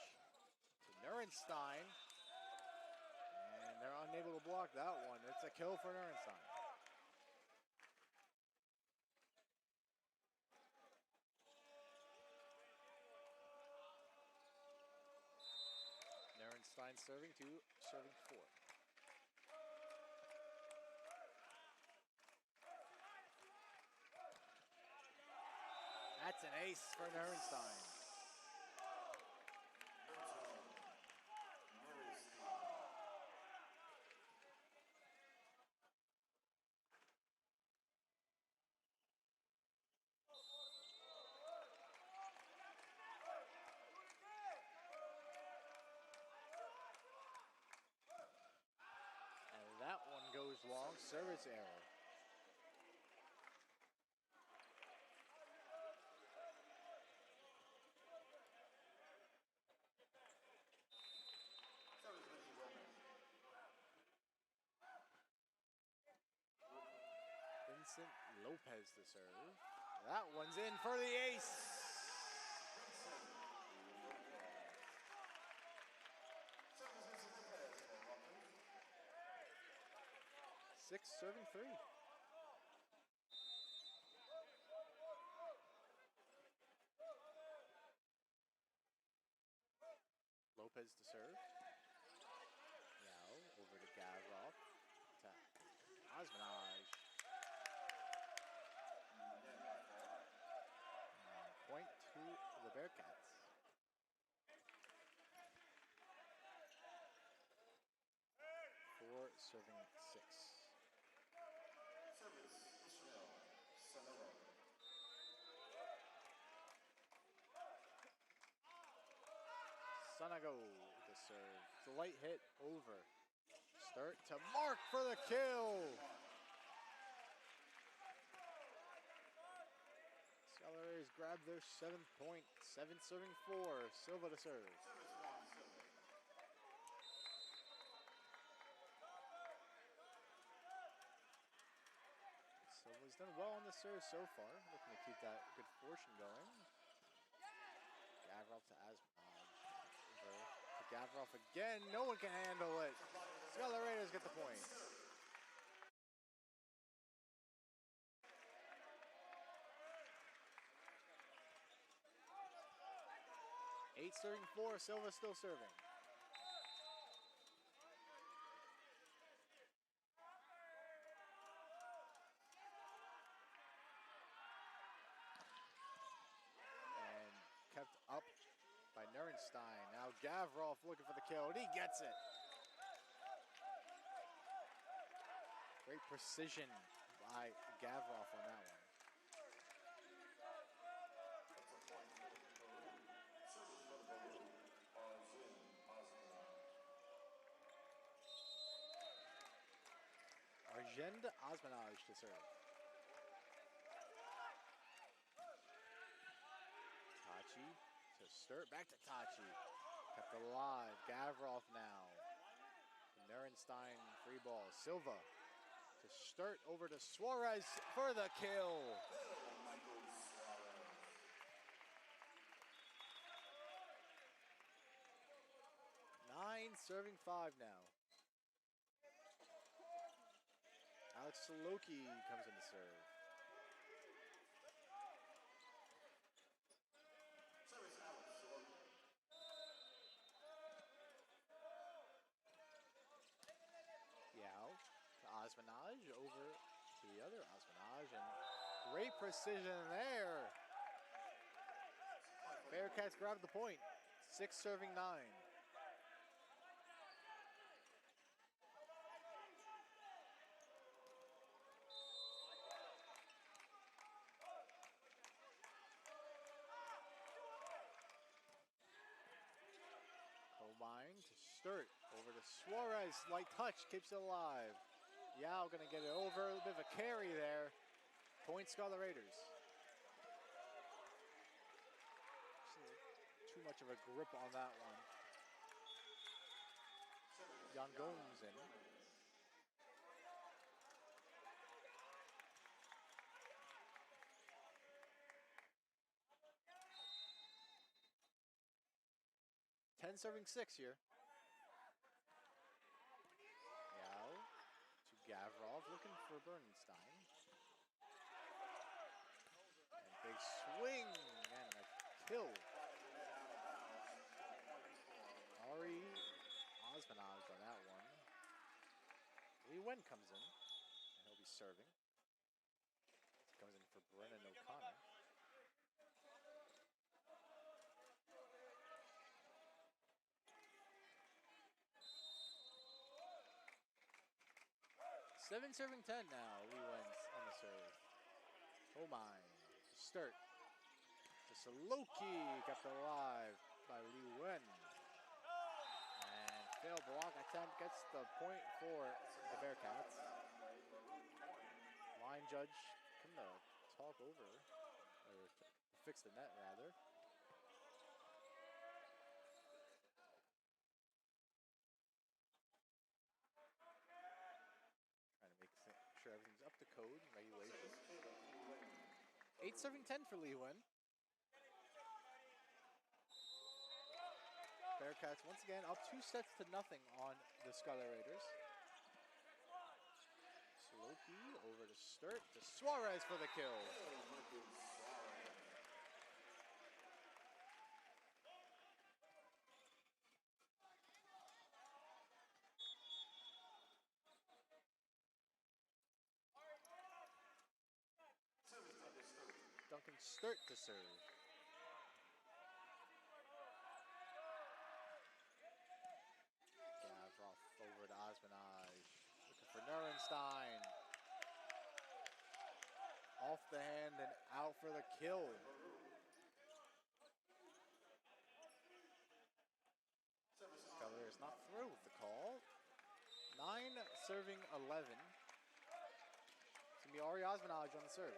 S1: to Nurenstein, and they're unable to block that one. It's a kill for Nurenstein. Nurenstein serving 2, serving 4. That's an ace for Nurenstein. And that one goes long, service error. Vincent Lopez to serve. That one's in for the ace. Six serving 3. Lopez to serve. Yao over to Gavrov. To Osmanaj. Point to the Bearcats. Four serving 6.
S2: Service Ishmael Sonoro.
S1: Sonago to serve. It's a light hit over. Start to Mark for the kill. Scarlet Raiders grab their 7th point. 7 serving 4. Silva to serve. Silva's done well on the serve so far. Looking to keep that good fortune going. Gavrov to Asmanaj. Over to Gavrov again. No one can handle it. Scarlet Raiders get the point. 8 serving 4, Silva still serving. And kept up by Nurenstein. Now Gavrov looking for the kill, and he gets it. Great precision by Gavrov on that one. Arjend Osmanaj to serve. Tachi to Sturt. Back to Tachi. Kept alive. Gavrov now. Nurenstein, free ball. Silva to Sturt, over to Suarez for the kill. 9 serving 5 now. Alex Soloki comes in to serve. Yao to Osmanaj, over to the other Osmanaj, and great precision there. Bearcats grab the point. 6 serving 9. Combine to Sturt, over to Suarez, light touch, keeps it alive. Yao gonna get it over, a bit of a carry there. Point Scarlet Raiders. Too much of a grip on that one. Jan Gomes in. Ten serving 6 here. Yao to Gavrov, looking for Bernstein. And big swing and a kill. Ari Osmanaj on that one. Lee Wen comes in, and he'll be serving. He comes in for Brennan O'Connor. Seven serving 10 now. Lee Wen's on the serve. Oh my. Sturt to Soloki, kept alive by Lee Wen. And failed block attempt gets the point for the Bearcats. Line judge come to talk over, or fix the net rather. Sure everything's up to code and regulation. 8 serving 10 for Lee Wen. Bearcats once again up 2 sets to nothing on the Scarlet Raiders. Soloki over to Sturt to Suarez for the kill. Duncan Sturt to serve. Gavrov over to Osmanaj. Looking for Nurenstein. Off the hand and out for the kill. Cavaliers not through with the call. 9 serving 11. It's going to be Ari Osmanaj on the serve.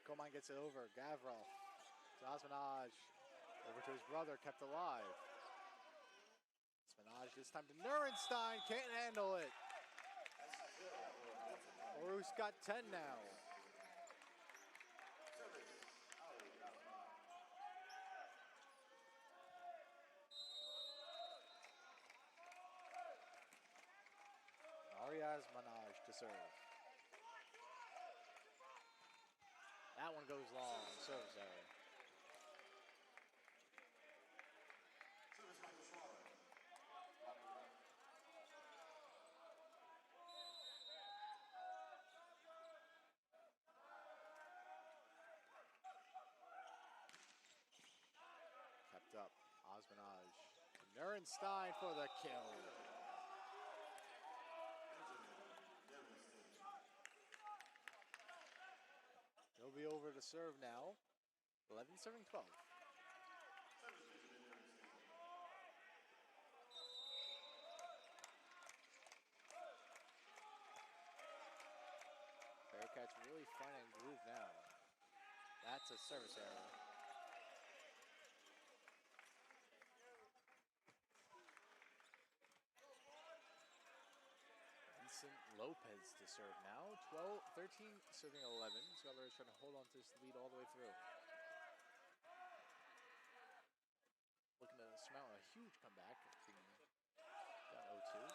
S1: Coleman gets it over. Gavrov to Osmanaj. Over to his brother, kept alive. Osmanaj this time to Nurenstein. Can't handle it. Orus got 10 now. Ari Osmanaj to serve. That one goes long. Service error. Kept up. Osmanaj. Nurenstein for the kill. He'll be over to serve now. 11 serving 12. Bearcats really finding a groove now. That's a service error. Vincent Lopez to serve now. 13 serving 11. Scarlet Raiders trying to hold on to this lead all the way through. Looking to surmount a huge comeback. Down 0-2.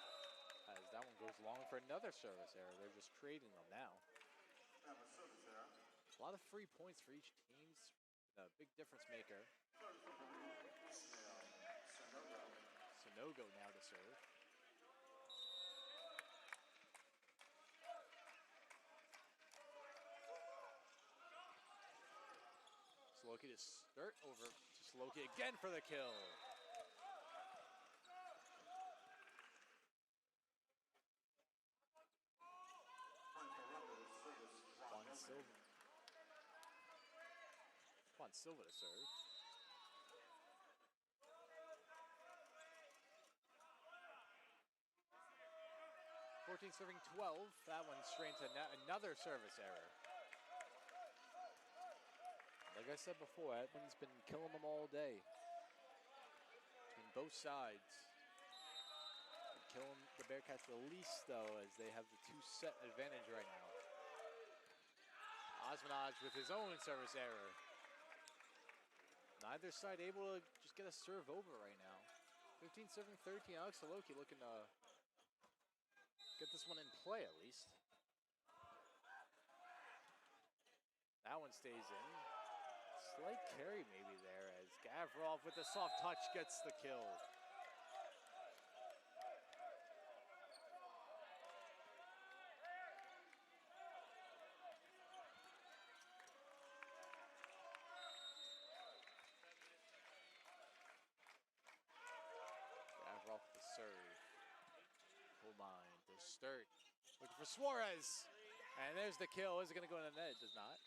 S1: As that one goes long for another service error. They're just creating them now. A lot of free points for each team. A big difference maker. Sonogo now to serve. Sloki to start over to Sloki again for the kill. Juan Silva to serve. Serving 12. That one straight to another service error. Like I said before, Edmonds been killing them all day. Between both sides. Killing the Bearcats the least, though, as they have the 2-set advantage right now. Osmanaj with his own service error. Neither side able to just get a serve over right now. 15-13. Alex Saloki looking to get this one in play at least. That one stays in. Slight carry maybe there as Gavrov with the soft touch gets the kill. Gavrov with the serve. Holbein to Sturt. Looking for Suarez. And there's the kill. Is it going to go in the net? It does not.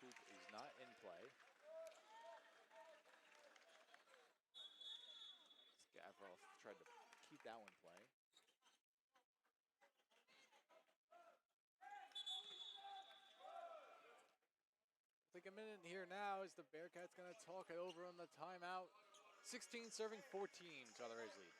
S1: Hoop is not in play. Gavrov tried to keep that one playing. Take a minute here now as the Bearcats going to talk it over on the timeout. 16-14, Scarlet Raiders lead.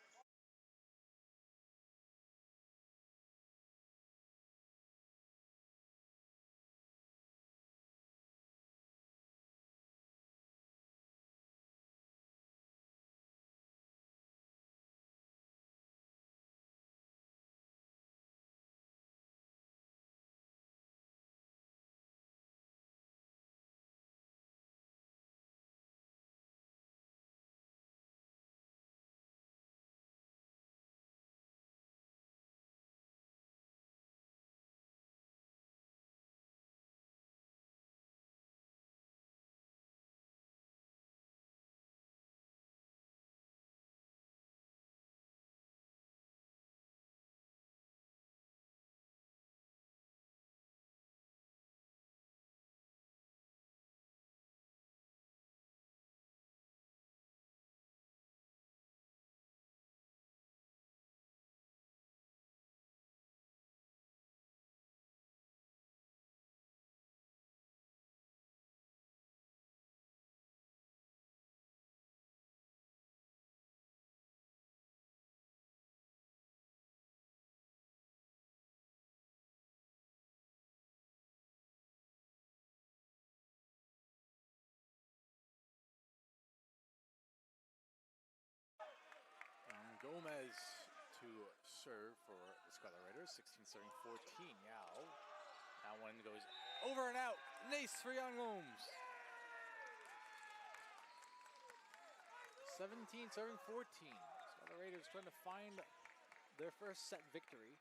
S1: Gomez to serve for the Scarlet Raiders, 16-14. Now, that one goes over and out. Nice for Young Holmes. 17-14. Scarlet Raiders trying to find their first set victory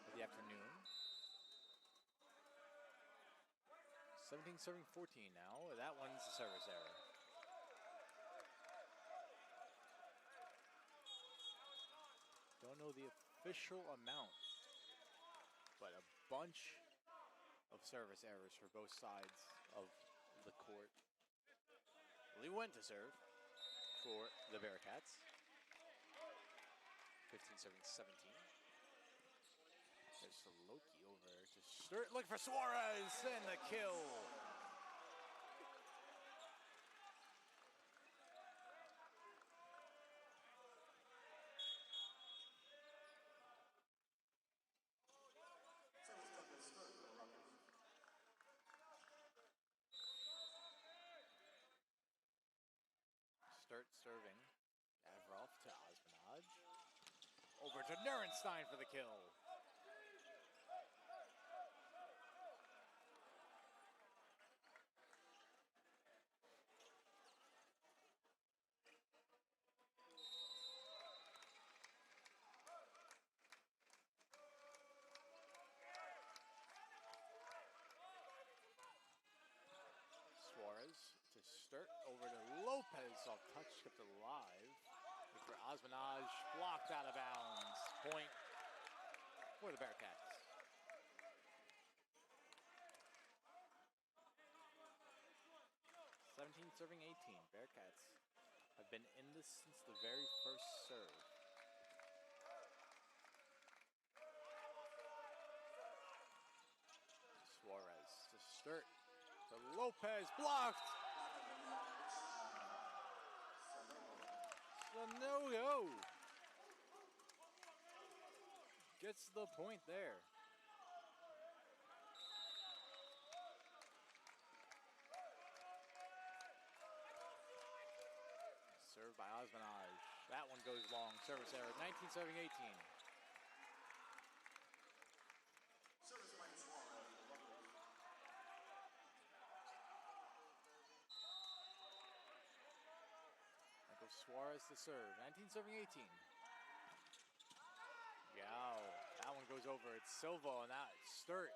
S1: of the afternoon. 17-14 now. That one's a service error. Don't know the official amount, but a bunch of service errors for both sides of the court. Lee went to serve for the Bearcats. 15-17. to Loki over to Sturt. Look for Suarez and the kill. Sturt serving. Avrov to Osmanaj. Over to Nierenstein for the kill. Suarez to Sturt, over to Lopez, off touch, kept it alive. Look for Osmanaj, blocked out of bounds. Point for the Bearcats. 17 serving 18. Bearcats have been in this since the very first serve. Suarez to Sturt. To Lopez, blocked! Sanogo gets the point there. Served by Osmanaj. That one goes long. Service error. 19 serving 18. Suarez to serve. 19 serving 18. Yow. That one goes over. It's Silva, and that Sturt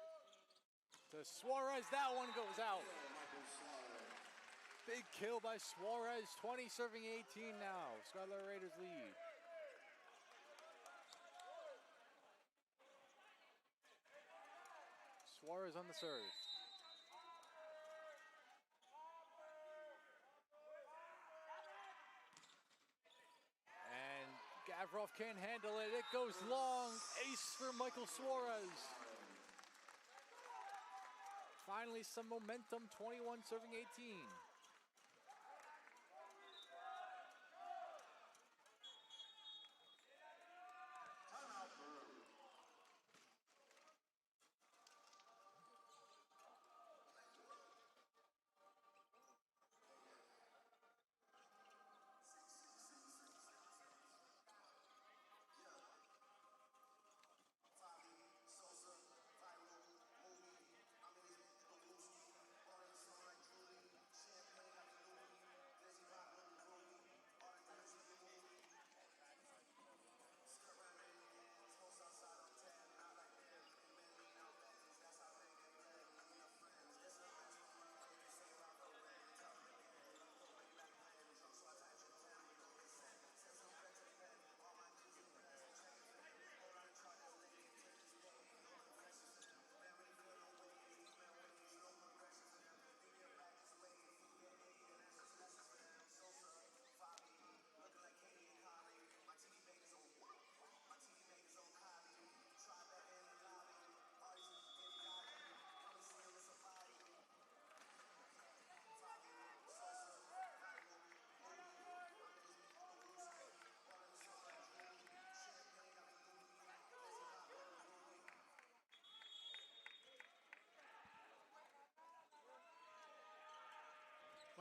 S1: to Suarez. That one goes out. Big kill by Suarez. 20 serving 18 now. Scarlet Raiders lead. Suarez on the serve. Gavrov can't handle it. It goes long. Ace for Michael Suarez. Finally some momentum. 21 serving 18.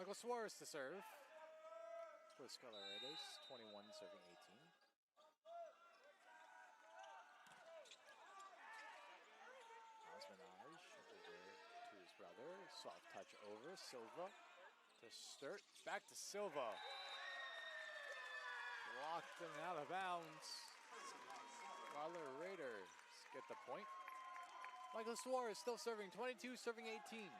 S1: Michael Suarez to serve for the Scarlet Raiders. 21 serving 18. Osmanaj over to his brother. Soft touch over. Silva to Sturt. Back to Silva. Blocked and out of bounds. Scarlet Raiders get the point. Michael Suarez still serving. 22 serving 18.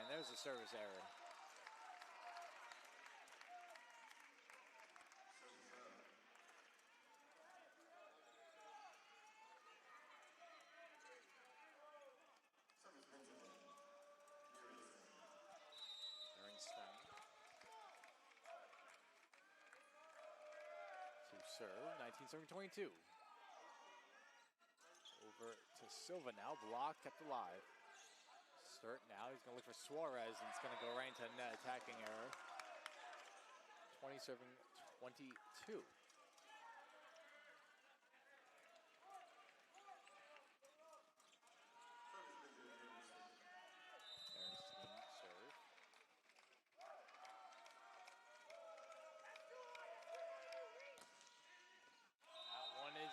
S1: There's a service error. serving 22. Over to Silva now, blocked, kept alive. Sturt now, he's gonna look for Suarez, and it's gonna go right into net attacking error. 20 serving 22.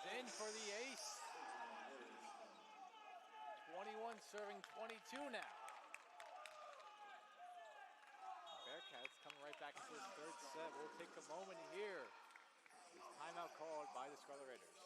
S1: In for the ace. 21 serving 22 now. Bearcats coming right back into this third set. We'll take a moment here. Timeout called by the Scarlet Raiders.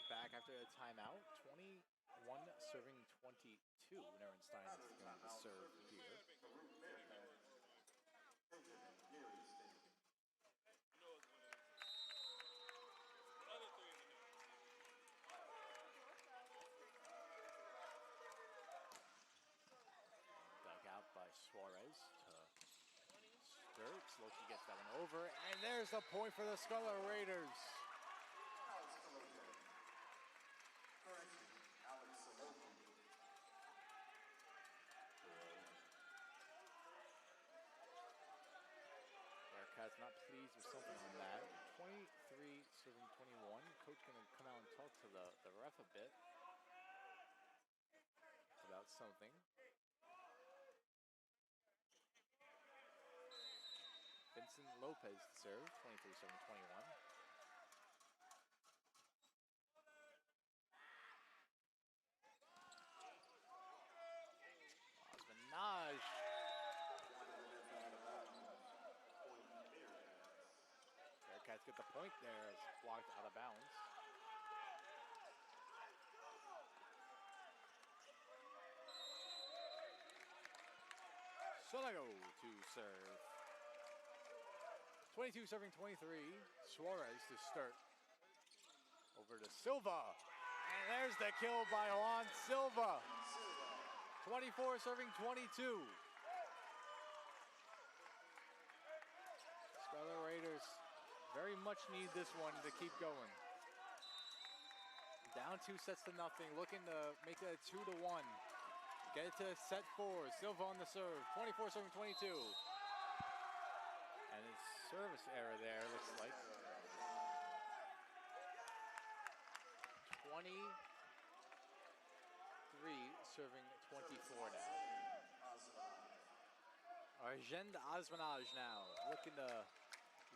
S1: Back after a timeout, 21 serving 22. Nerenstein is going to serve here. Dug out by Suarez to Sturt. Loki gets that one over, and there's the point for the Scarlet Raiders. Bearcats not pleased with something on that. 23 serving 21. Coach gonna come out and talk to the ref a bit about something. Vincent Lopez to serve, 23 serving 21. Osmanaj. Bearcats get the point there. It's blocked out of bounds. Sonago to serve. 22 serving 23. Suarez to start. Over to Silva. And there's the kill by Juan Silva. 24 serving 22. Scarlet Raiders very much need this one to keep going. Down 2 sets to nothing. Looking to make it a 2-1. Get it to set 4. Silva on the serve. 24 serving 22. And his service error there, looks like. 23 serving 24 now. Arjend Osmanaj now looking to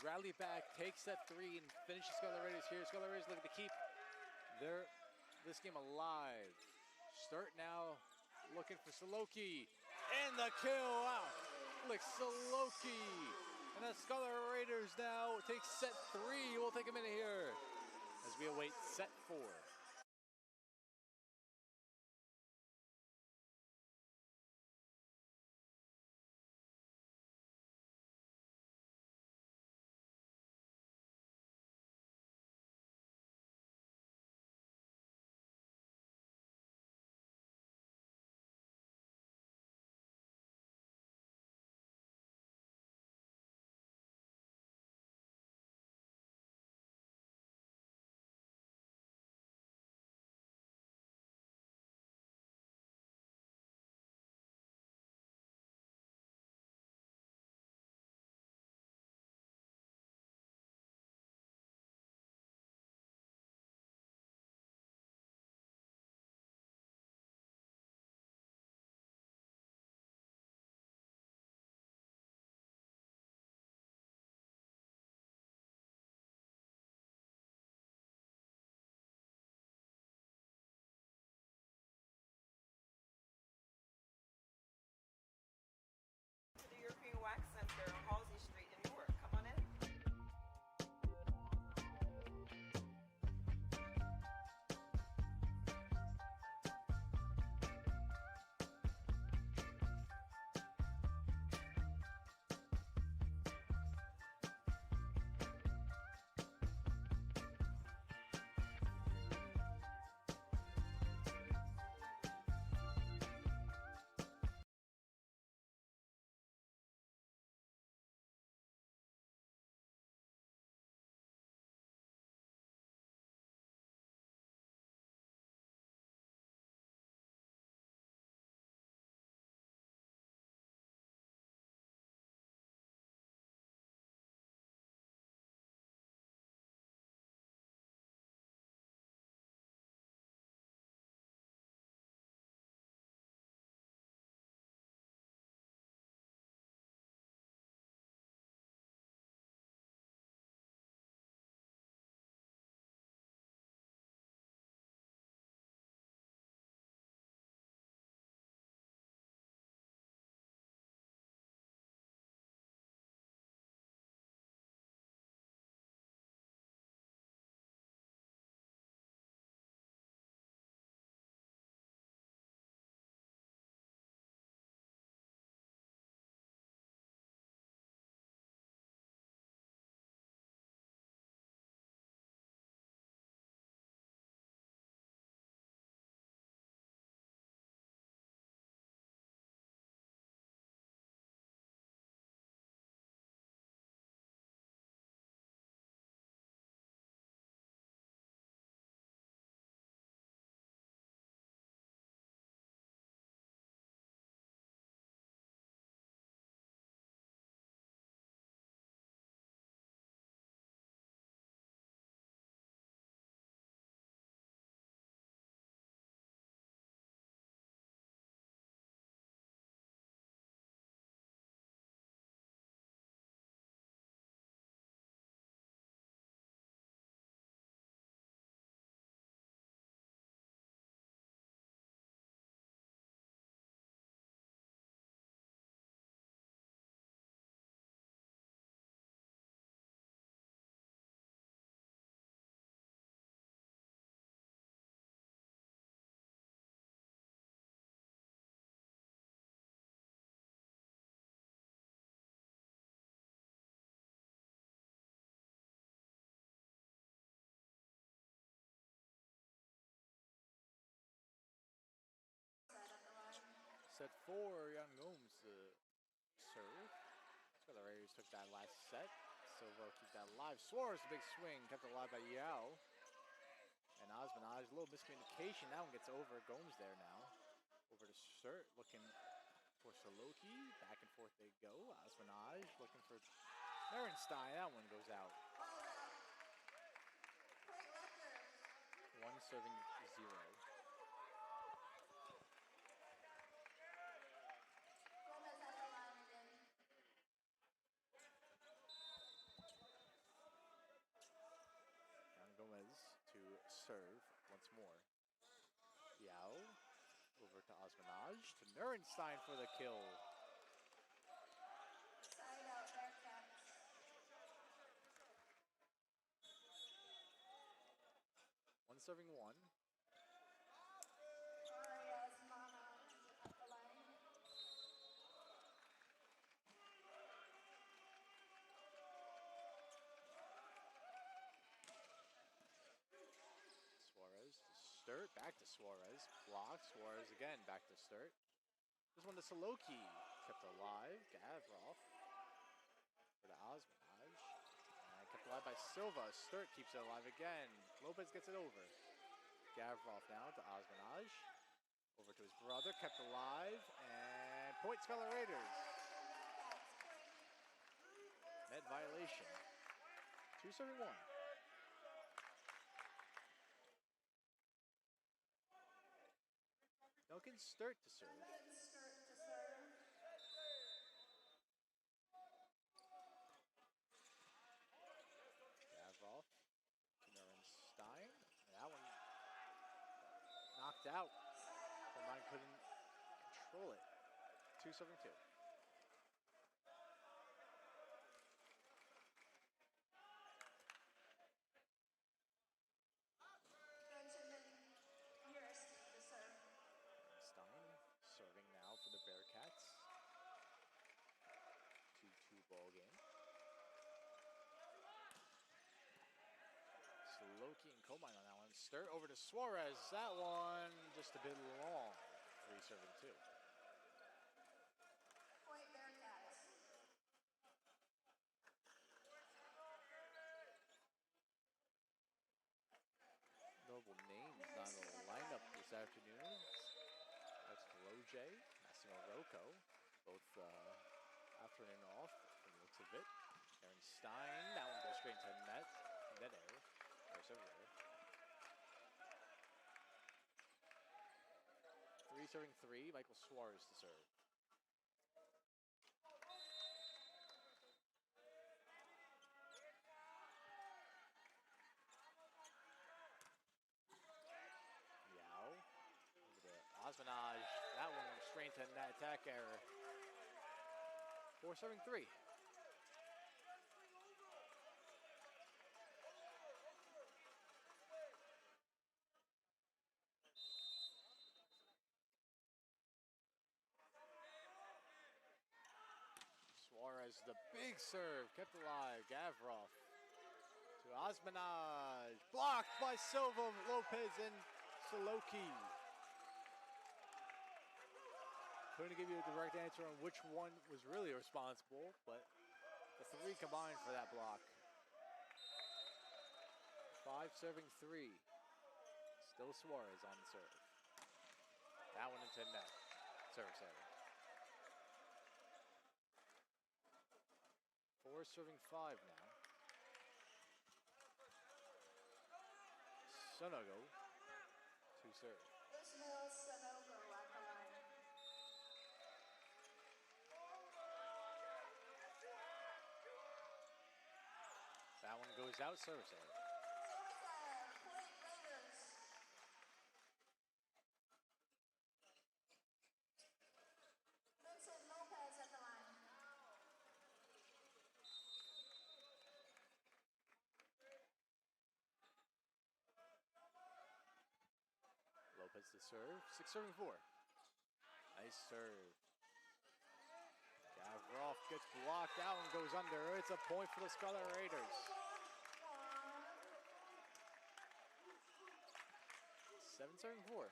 S1: rally back, take set 3, and finish the Scarlet Raiders here. Scarlet Raiders looking to keep this game alive. Start now looking for Saloki. And the kill out. Look, Saloki. And the Scarlet Raiders now take set 3. We'll take a minute here as we await set 4. for Young Gomes to serve. So the Raiders took that last set. Silva keep that alive. Suarez, big swing, kept it alive by Yao. And Osmanaj, a little miscommunication. That one gets over. Gomes there now. Over to Sturt, looking for Saloki. Back and forth they go. Osmanaj looking for Ehrenstein. That one goes out. 1 serving 0. Gomez to serve once more. Yao over to Osmanaj to Ehrenstein for the kill.
S3: Side out Bearcats.
S1: One serving 1. Sturt, back to Suarez. Block, Suarez again, back to Sturt. This one to Saloki. Kept alive. Gavrov. For the Osmanaj. And kept alive by Silva. Sturt keeps it alive again. Lopez gets it over. Gavrov now to Osmanaj. Over to his brother. Kept alive. And point Scarlet Raiders. Net violation. 2 serving 1. Duncan Sturt to serve. Gavrov to Ehrenstein. And that one knocked out. Combine couldn't control it. 2 serving 2. Serving now for the Bearcats. 2-2 ball game. Saloki and Combine on that one. Sturt over to Suarez. That one just a bit long. 3 serving 2.
S3: Point Bearcats.
S1: Notable names not in the lineup this afternoon. That's Loje, Massimo Rocco, both afternoon off from the looks of it. Ehrenstein, that one goes straight to net error, or serve error. 3 serving 3, Michael Suarez to serve. Osmanaj, that one straight to net attack error. 4 serving 3. Suarez, the big serve, kept alive. Gavrov to Osmanaj, blocked by Silva, Lopez, and Saloki. Couldn't give you a direct answer on which one was really responsible, but the 3 combined for that block. 5 serving 3. Still Suarez on the serve. That one into net. Service error. 4 serving 5 now. Sonogo to serve. That one goes out, service error. Lopez to serve, 6 serving 4. Nice serve. Gavrov gets blocked, that one goes under. It's a point for the Scarlet Raiders. 7 serving 4.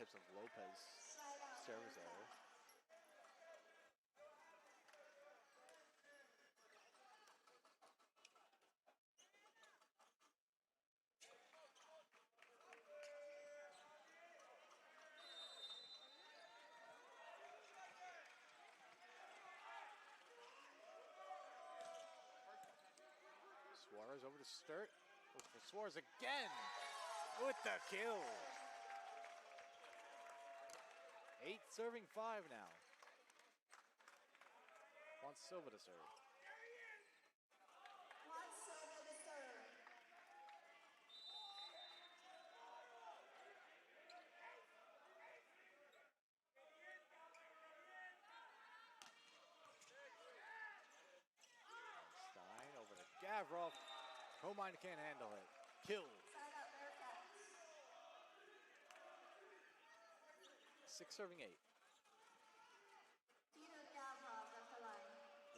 S1: types of Lopez service error. Suarez over to Sturt. Looks for Suarez again with the kill. 8 serving 5 now. Wants Silva to serve. Stein over to Gavrov. Comine can't handle it. Kill. 6 serving 8.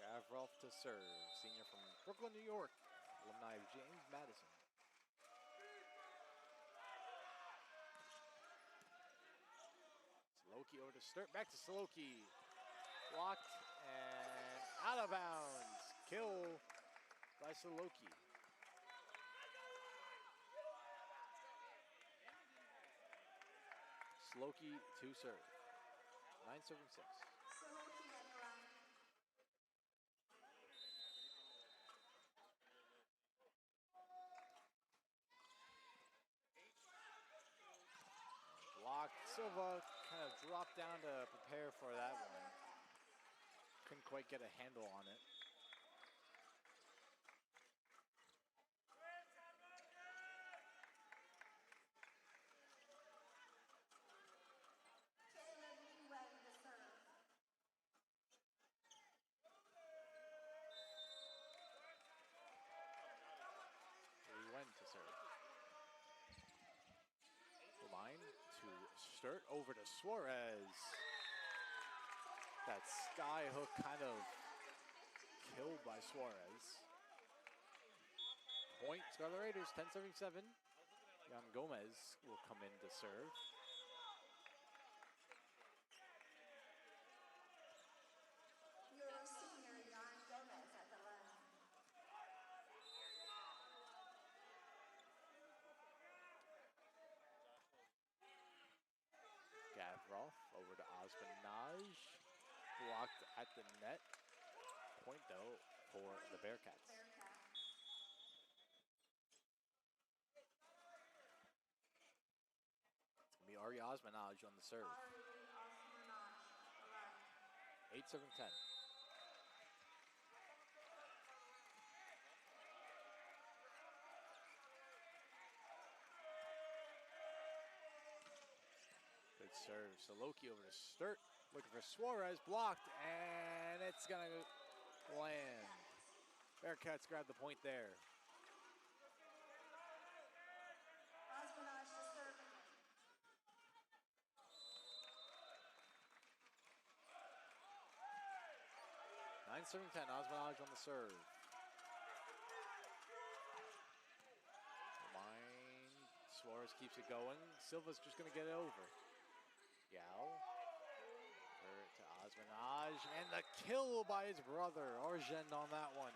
S1: Gavrov to serve. Senior from Brooklyn, New York. Alumni of James Madison. Saloki over to Sturt. Back to Saloki. Blocked and out of bounds. Kill by Saloki. Saloki to serve. 9 serving 6. Blocked. Silva kind of dropped down to prepare for that one. Couldn't quite get a handle on it. To serve. Line to Sturt over to Suarez. That sky hook kind of killed by Suarez. Point Scarlet Raiders 10-77. Jan Gomez will come in to serve. Gavrov over to Osmanaj. Blocked at the net. Point though for the Bearcats. It's going to be Ari Osmanaj on the serve. 8-7-10. Good serve. Saloki over to Sturt. Looking for Suarez. Blocked. And it's going to land. Bearcats grab the point there. Nine 7-10. Osmanaj on the serve. Suarez keeps it going. Silva's just going to get it over. Yao. To Osmanaj. And the kill by his brother. Argent on that one.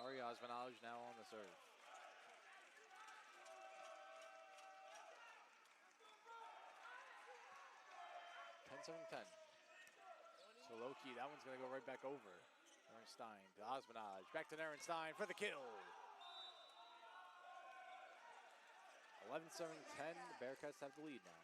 S1: Ari Osmanaj now on the serve. Ten. Saloki, that one's going to go right back over. Stein to Osmanaj. Back to Stein for the kill. 11-7-10. The Bearcats have the lead now.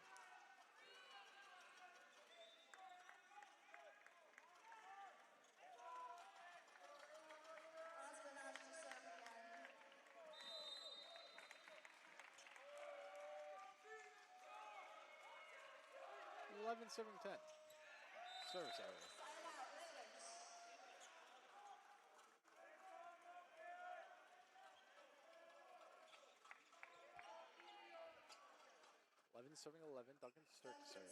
S1: Eleven, 7-10. Service error. Serving 11, Duncan Sturt to serve.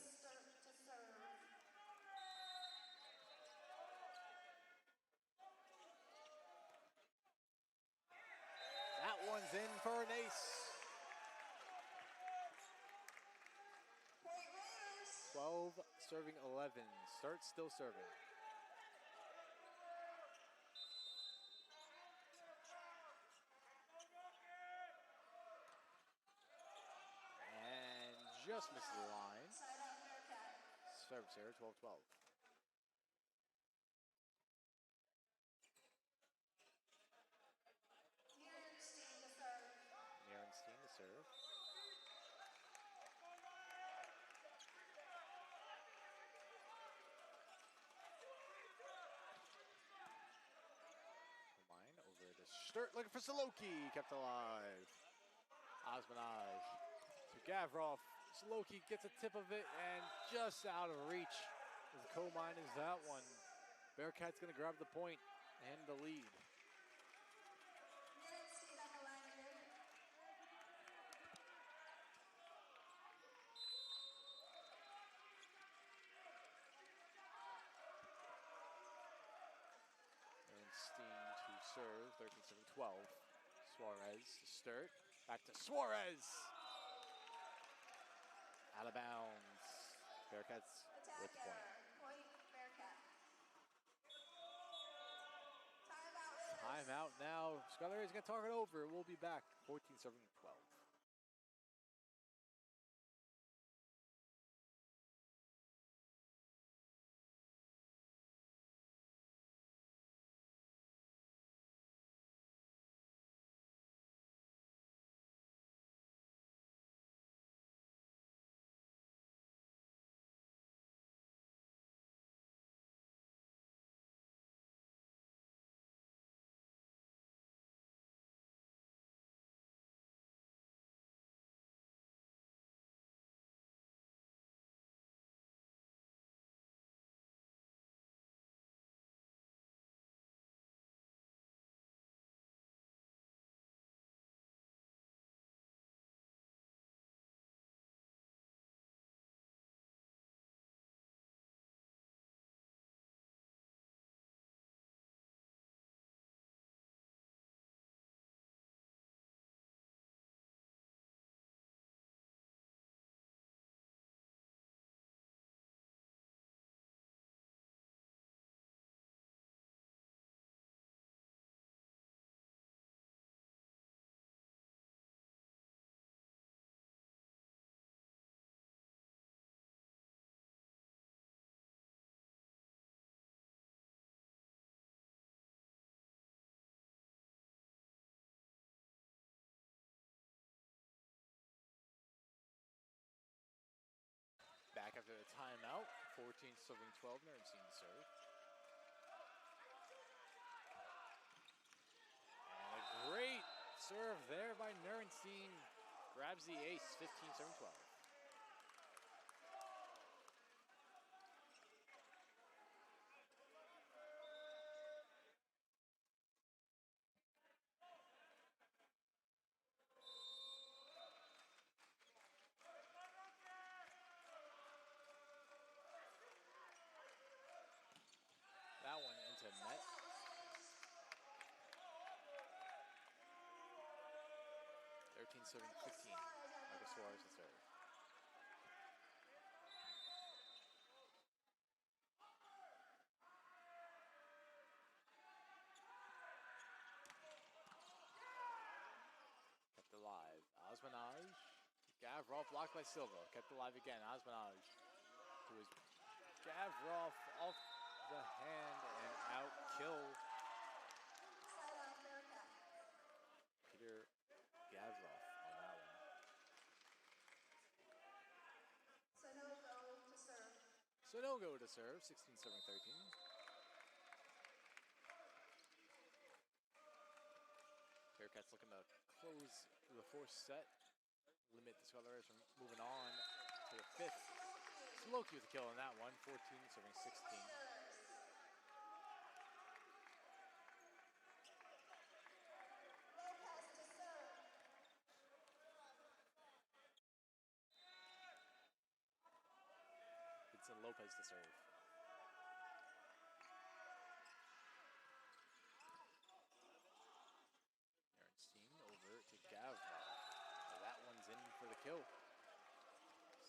S1: for an ace. 12 serving 11. Start still serving. And just misses the line. Serves here, 12-12. Nierenstein to serve. Line over to Sturt, looking for Saloki, kept alive. Osmanage to Gavrov. Saloki gets a tip of it and just out of reach. As Comine is that one. Bearcats gonna grab the point and the lead. Nierenstein to serve, 13-7-12. Suarez to Sturt, back to Suarez. Out of bounds. Bearcats with the point. Timeout now. Scarlet Raiders going to talk it over. We'll be back. 14-7-12. Back after the timeout. 14-12. Nierenstein to serve. And a great serve there by Nierenstein. Grabs the ace. 15-12. That one into net. Thirteen, 15. Michael Suarez to serve. Kept alive. Osmanage. Gavrov blocked by Silva. Kept alive again. Osmanage to his Gavrov off the hand and out kill. Peter Gavrov on that one. Sonogo to serve, 16-13. Bearcats looking to close the fourth set. Limit the Scarlet Raiders from moving on to the fifth. Saloki with the kill on that one, 14-16. Lopez to serve. Nierenstein over to Gavrov.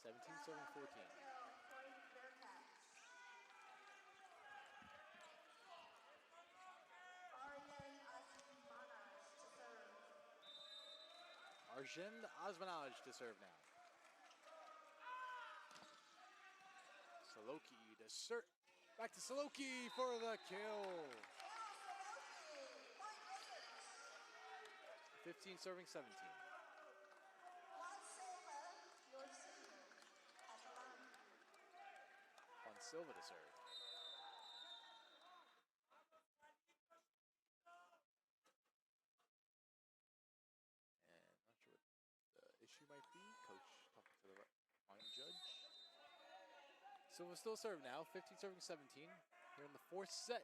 S1: 17 serving 14. Arjun Osmanaj to serve now. Saloki to serve. Back to Saloki for the kill. 15 serving 17. Juan Silva to serve. And not sure what the issue might be. Coach talking to the line judge. Silva still serve now. 15 serving 17. Here in the fourth set.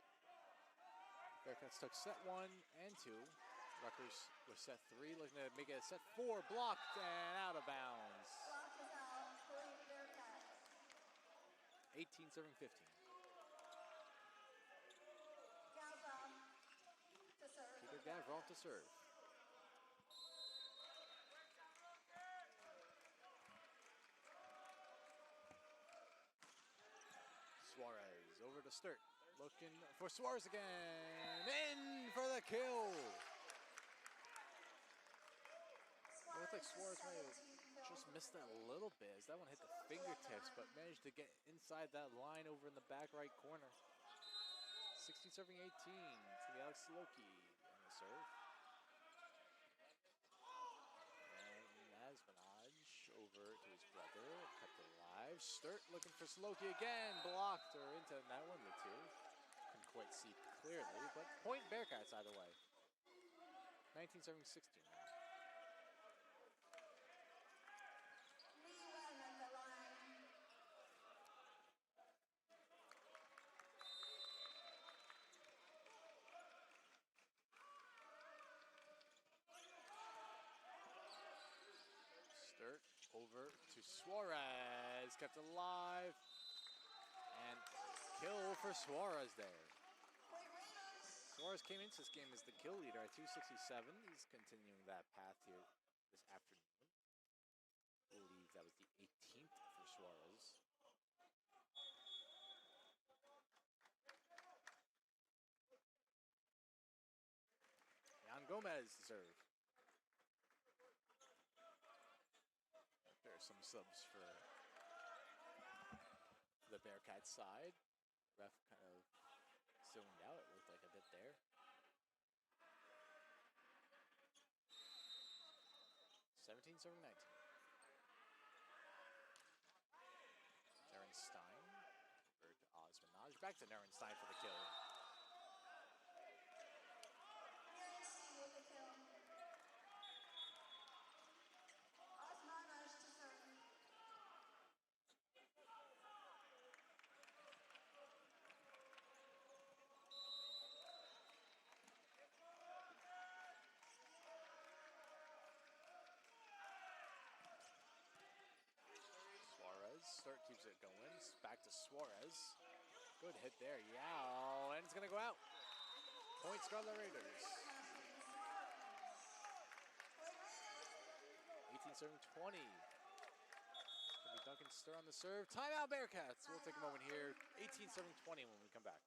S1: Bearcats took set 1 and 2. Rutgers was set 3, looking to make it a set 4, blocked and out of bounds. 18 serving 15. Peter Gavrov to serve. Suarez over to Sturt. Looking for Suarez again. In for the kill. It looked like Suarez might have just missed that a little bit as that one hit the fingertips, but managed to get inside that line over in the back right corner. 16 serving 18 to the Alex Loki on the serve. And Asmanaj over to his brother, kept it alive. Sturt looking for Saloki again, blocked her into that one, the two. Couldn't quite see clearly, but point Bearcats either way. 19 serving 16 now. Sturt over to Suarez, kept alive, and kill for Suarez there. Suarez came into this game as the kill leader at 267. He's continuing that path here this afternoon. I believe that was the 18th for Suarez. Jan Gomez to serve. There are some subs for the Bearcats side. Ref kind of zoned out, it looked like a bit there. $17 serving 19. Nerenstein over to Osmanaj. Back to Nerenstein for the kill. Sturt keeps it going. Back to Suarez. Good hit there. Yao. And it's going to go out. Point Scarlet Raiders. 18 serving 20. It's going to be Duncan Stir on the serve. Timeout Bearcats. We'll take a moment here. 18 serving 20 when we come back.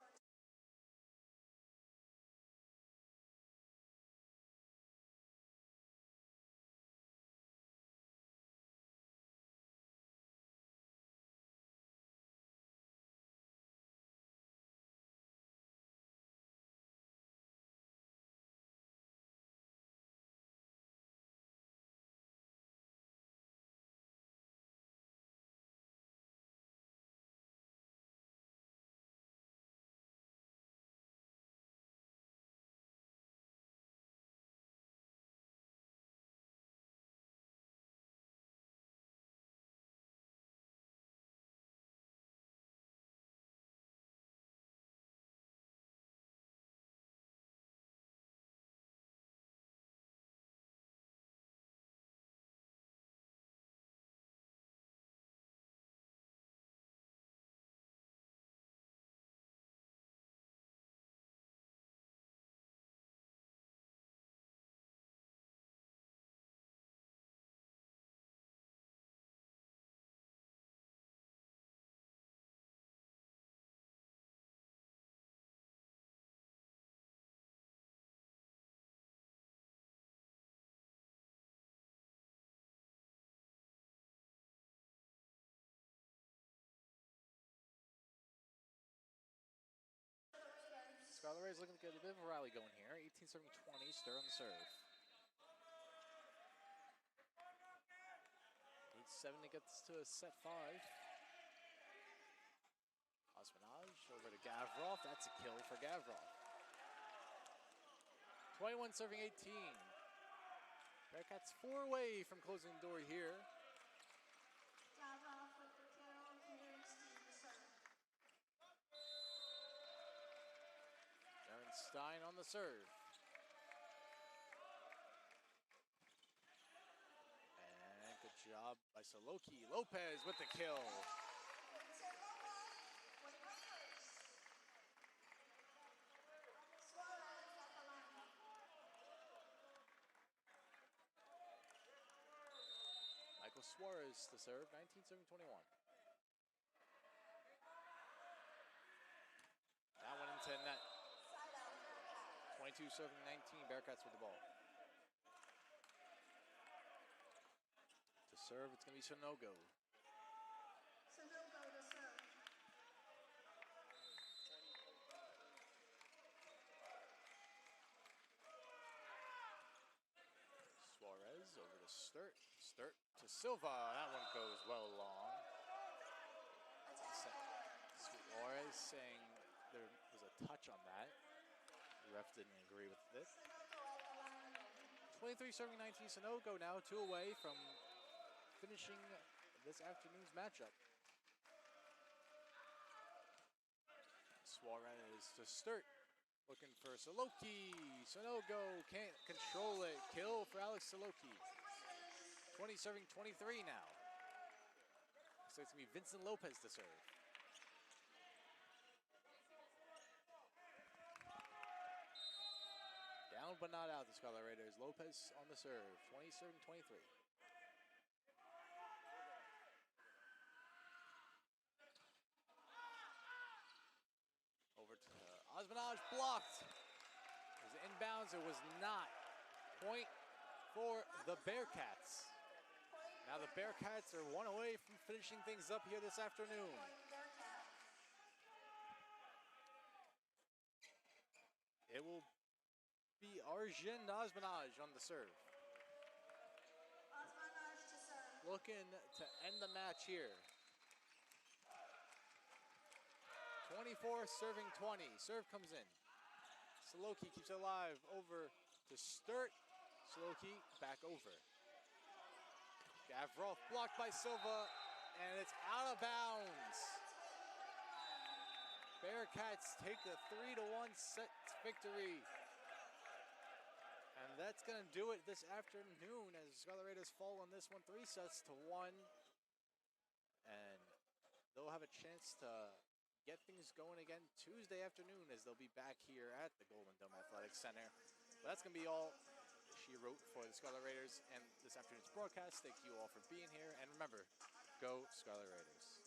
S1: Raiders looking to get a bit of a rally going here. 18-7-20, Stir on the serve. Needs 7 to get this to a set 5. Osmanaj over to Gavrov. That's a kill for Gavrov. 21 serving 18. Bearcats 4 away from closing the door here. Stein on the serve. And good job by Saloki. Lopez with the kill. Michael Suarez to serve, 19-7-21. That one into net. 22 serving 19, Bearcats with the ball. To serve, it's going to be Sonogo.
S2: Sonogo to serve.
S1: Suarez over to Sturt. Sturt to Silva. That one goes well long. Suarez saying there was a touch on that. The ref didn't agree with this. 23 serving 19, Sonogo now 2 away from finishing this afternoon's matchup. Suarez to Sturt, looking for Saloki. Sonogo can't control it. Kill for Alex Saloki. 20 serving 23 now. So it's going to be Vincent Lopez to serve. Down but not out, the Scarlet Raiders. Lopez on the serve, 20 serving 23. Over to Osmanaj, blocked. It was inbounds, it was not. Point for the Bearcats. Now the Bearcats are 1 away from finishing things up here this afternoon. It will be Arjun Osmanaj on the serve.
S2: Osmanaj to serve.
S1: Looking to end the match here. 24 serving 20. Serve comes in. Saloki keeps it alive. Over to Sturt. Saloki back over. Gavrov blocked by Silva, and it's out of bounds. Bearcats take the 3-1 set victory. And that's going to do it this afternoon as Scarlet Raiders fall on this one 3-1. And they'll have a chance to get things going again Tuesday afternoon as they'll be back here at the Golden Dome Athletic Center. But that's going to be all she wrote for the Scarlet Raiders and this afternoon's broadcast. Thank you all for being here. And remember, go Scarlet Raiders.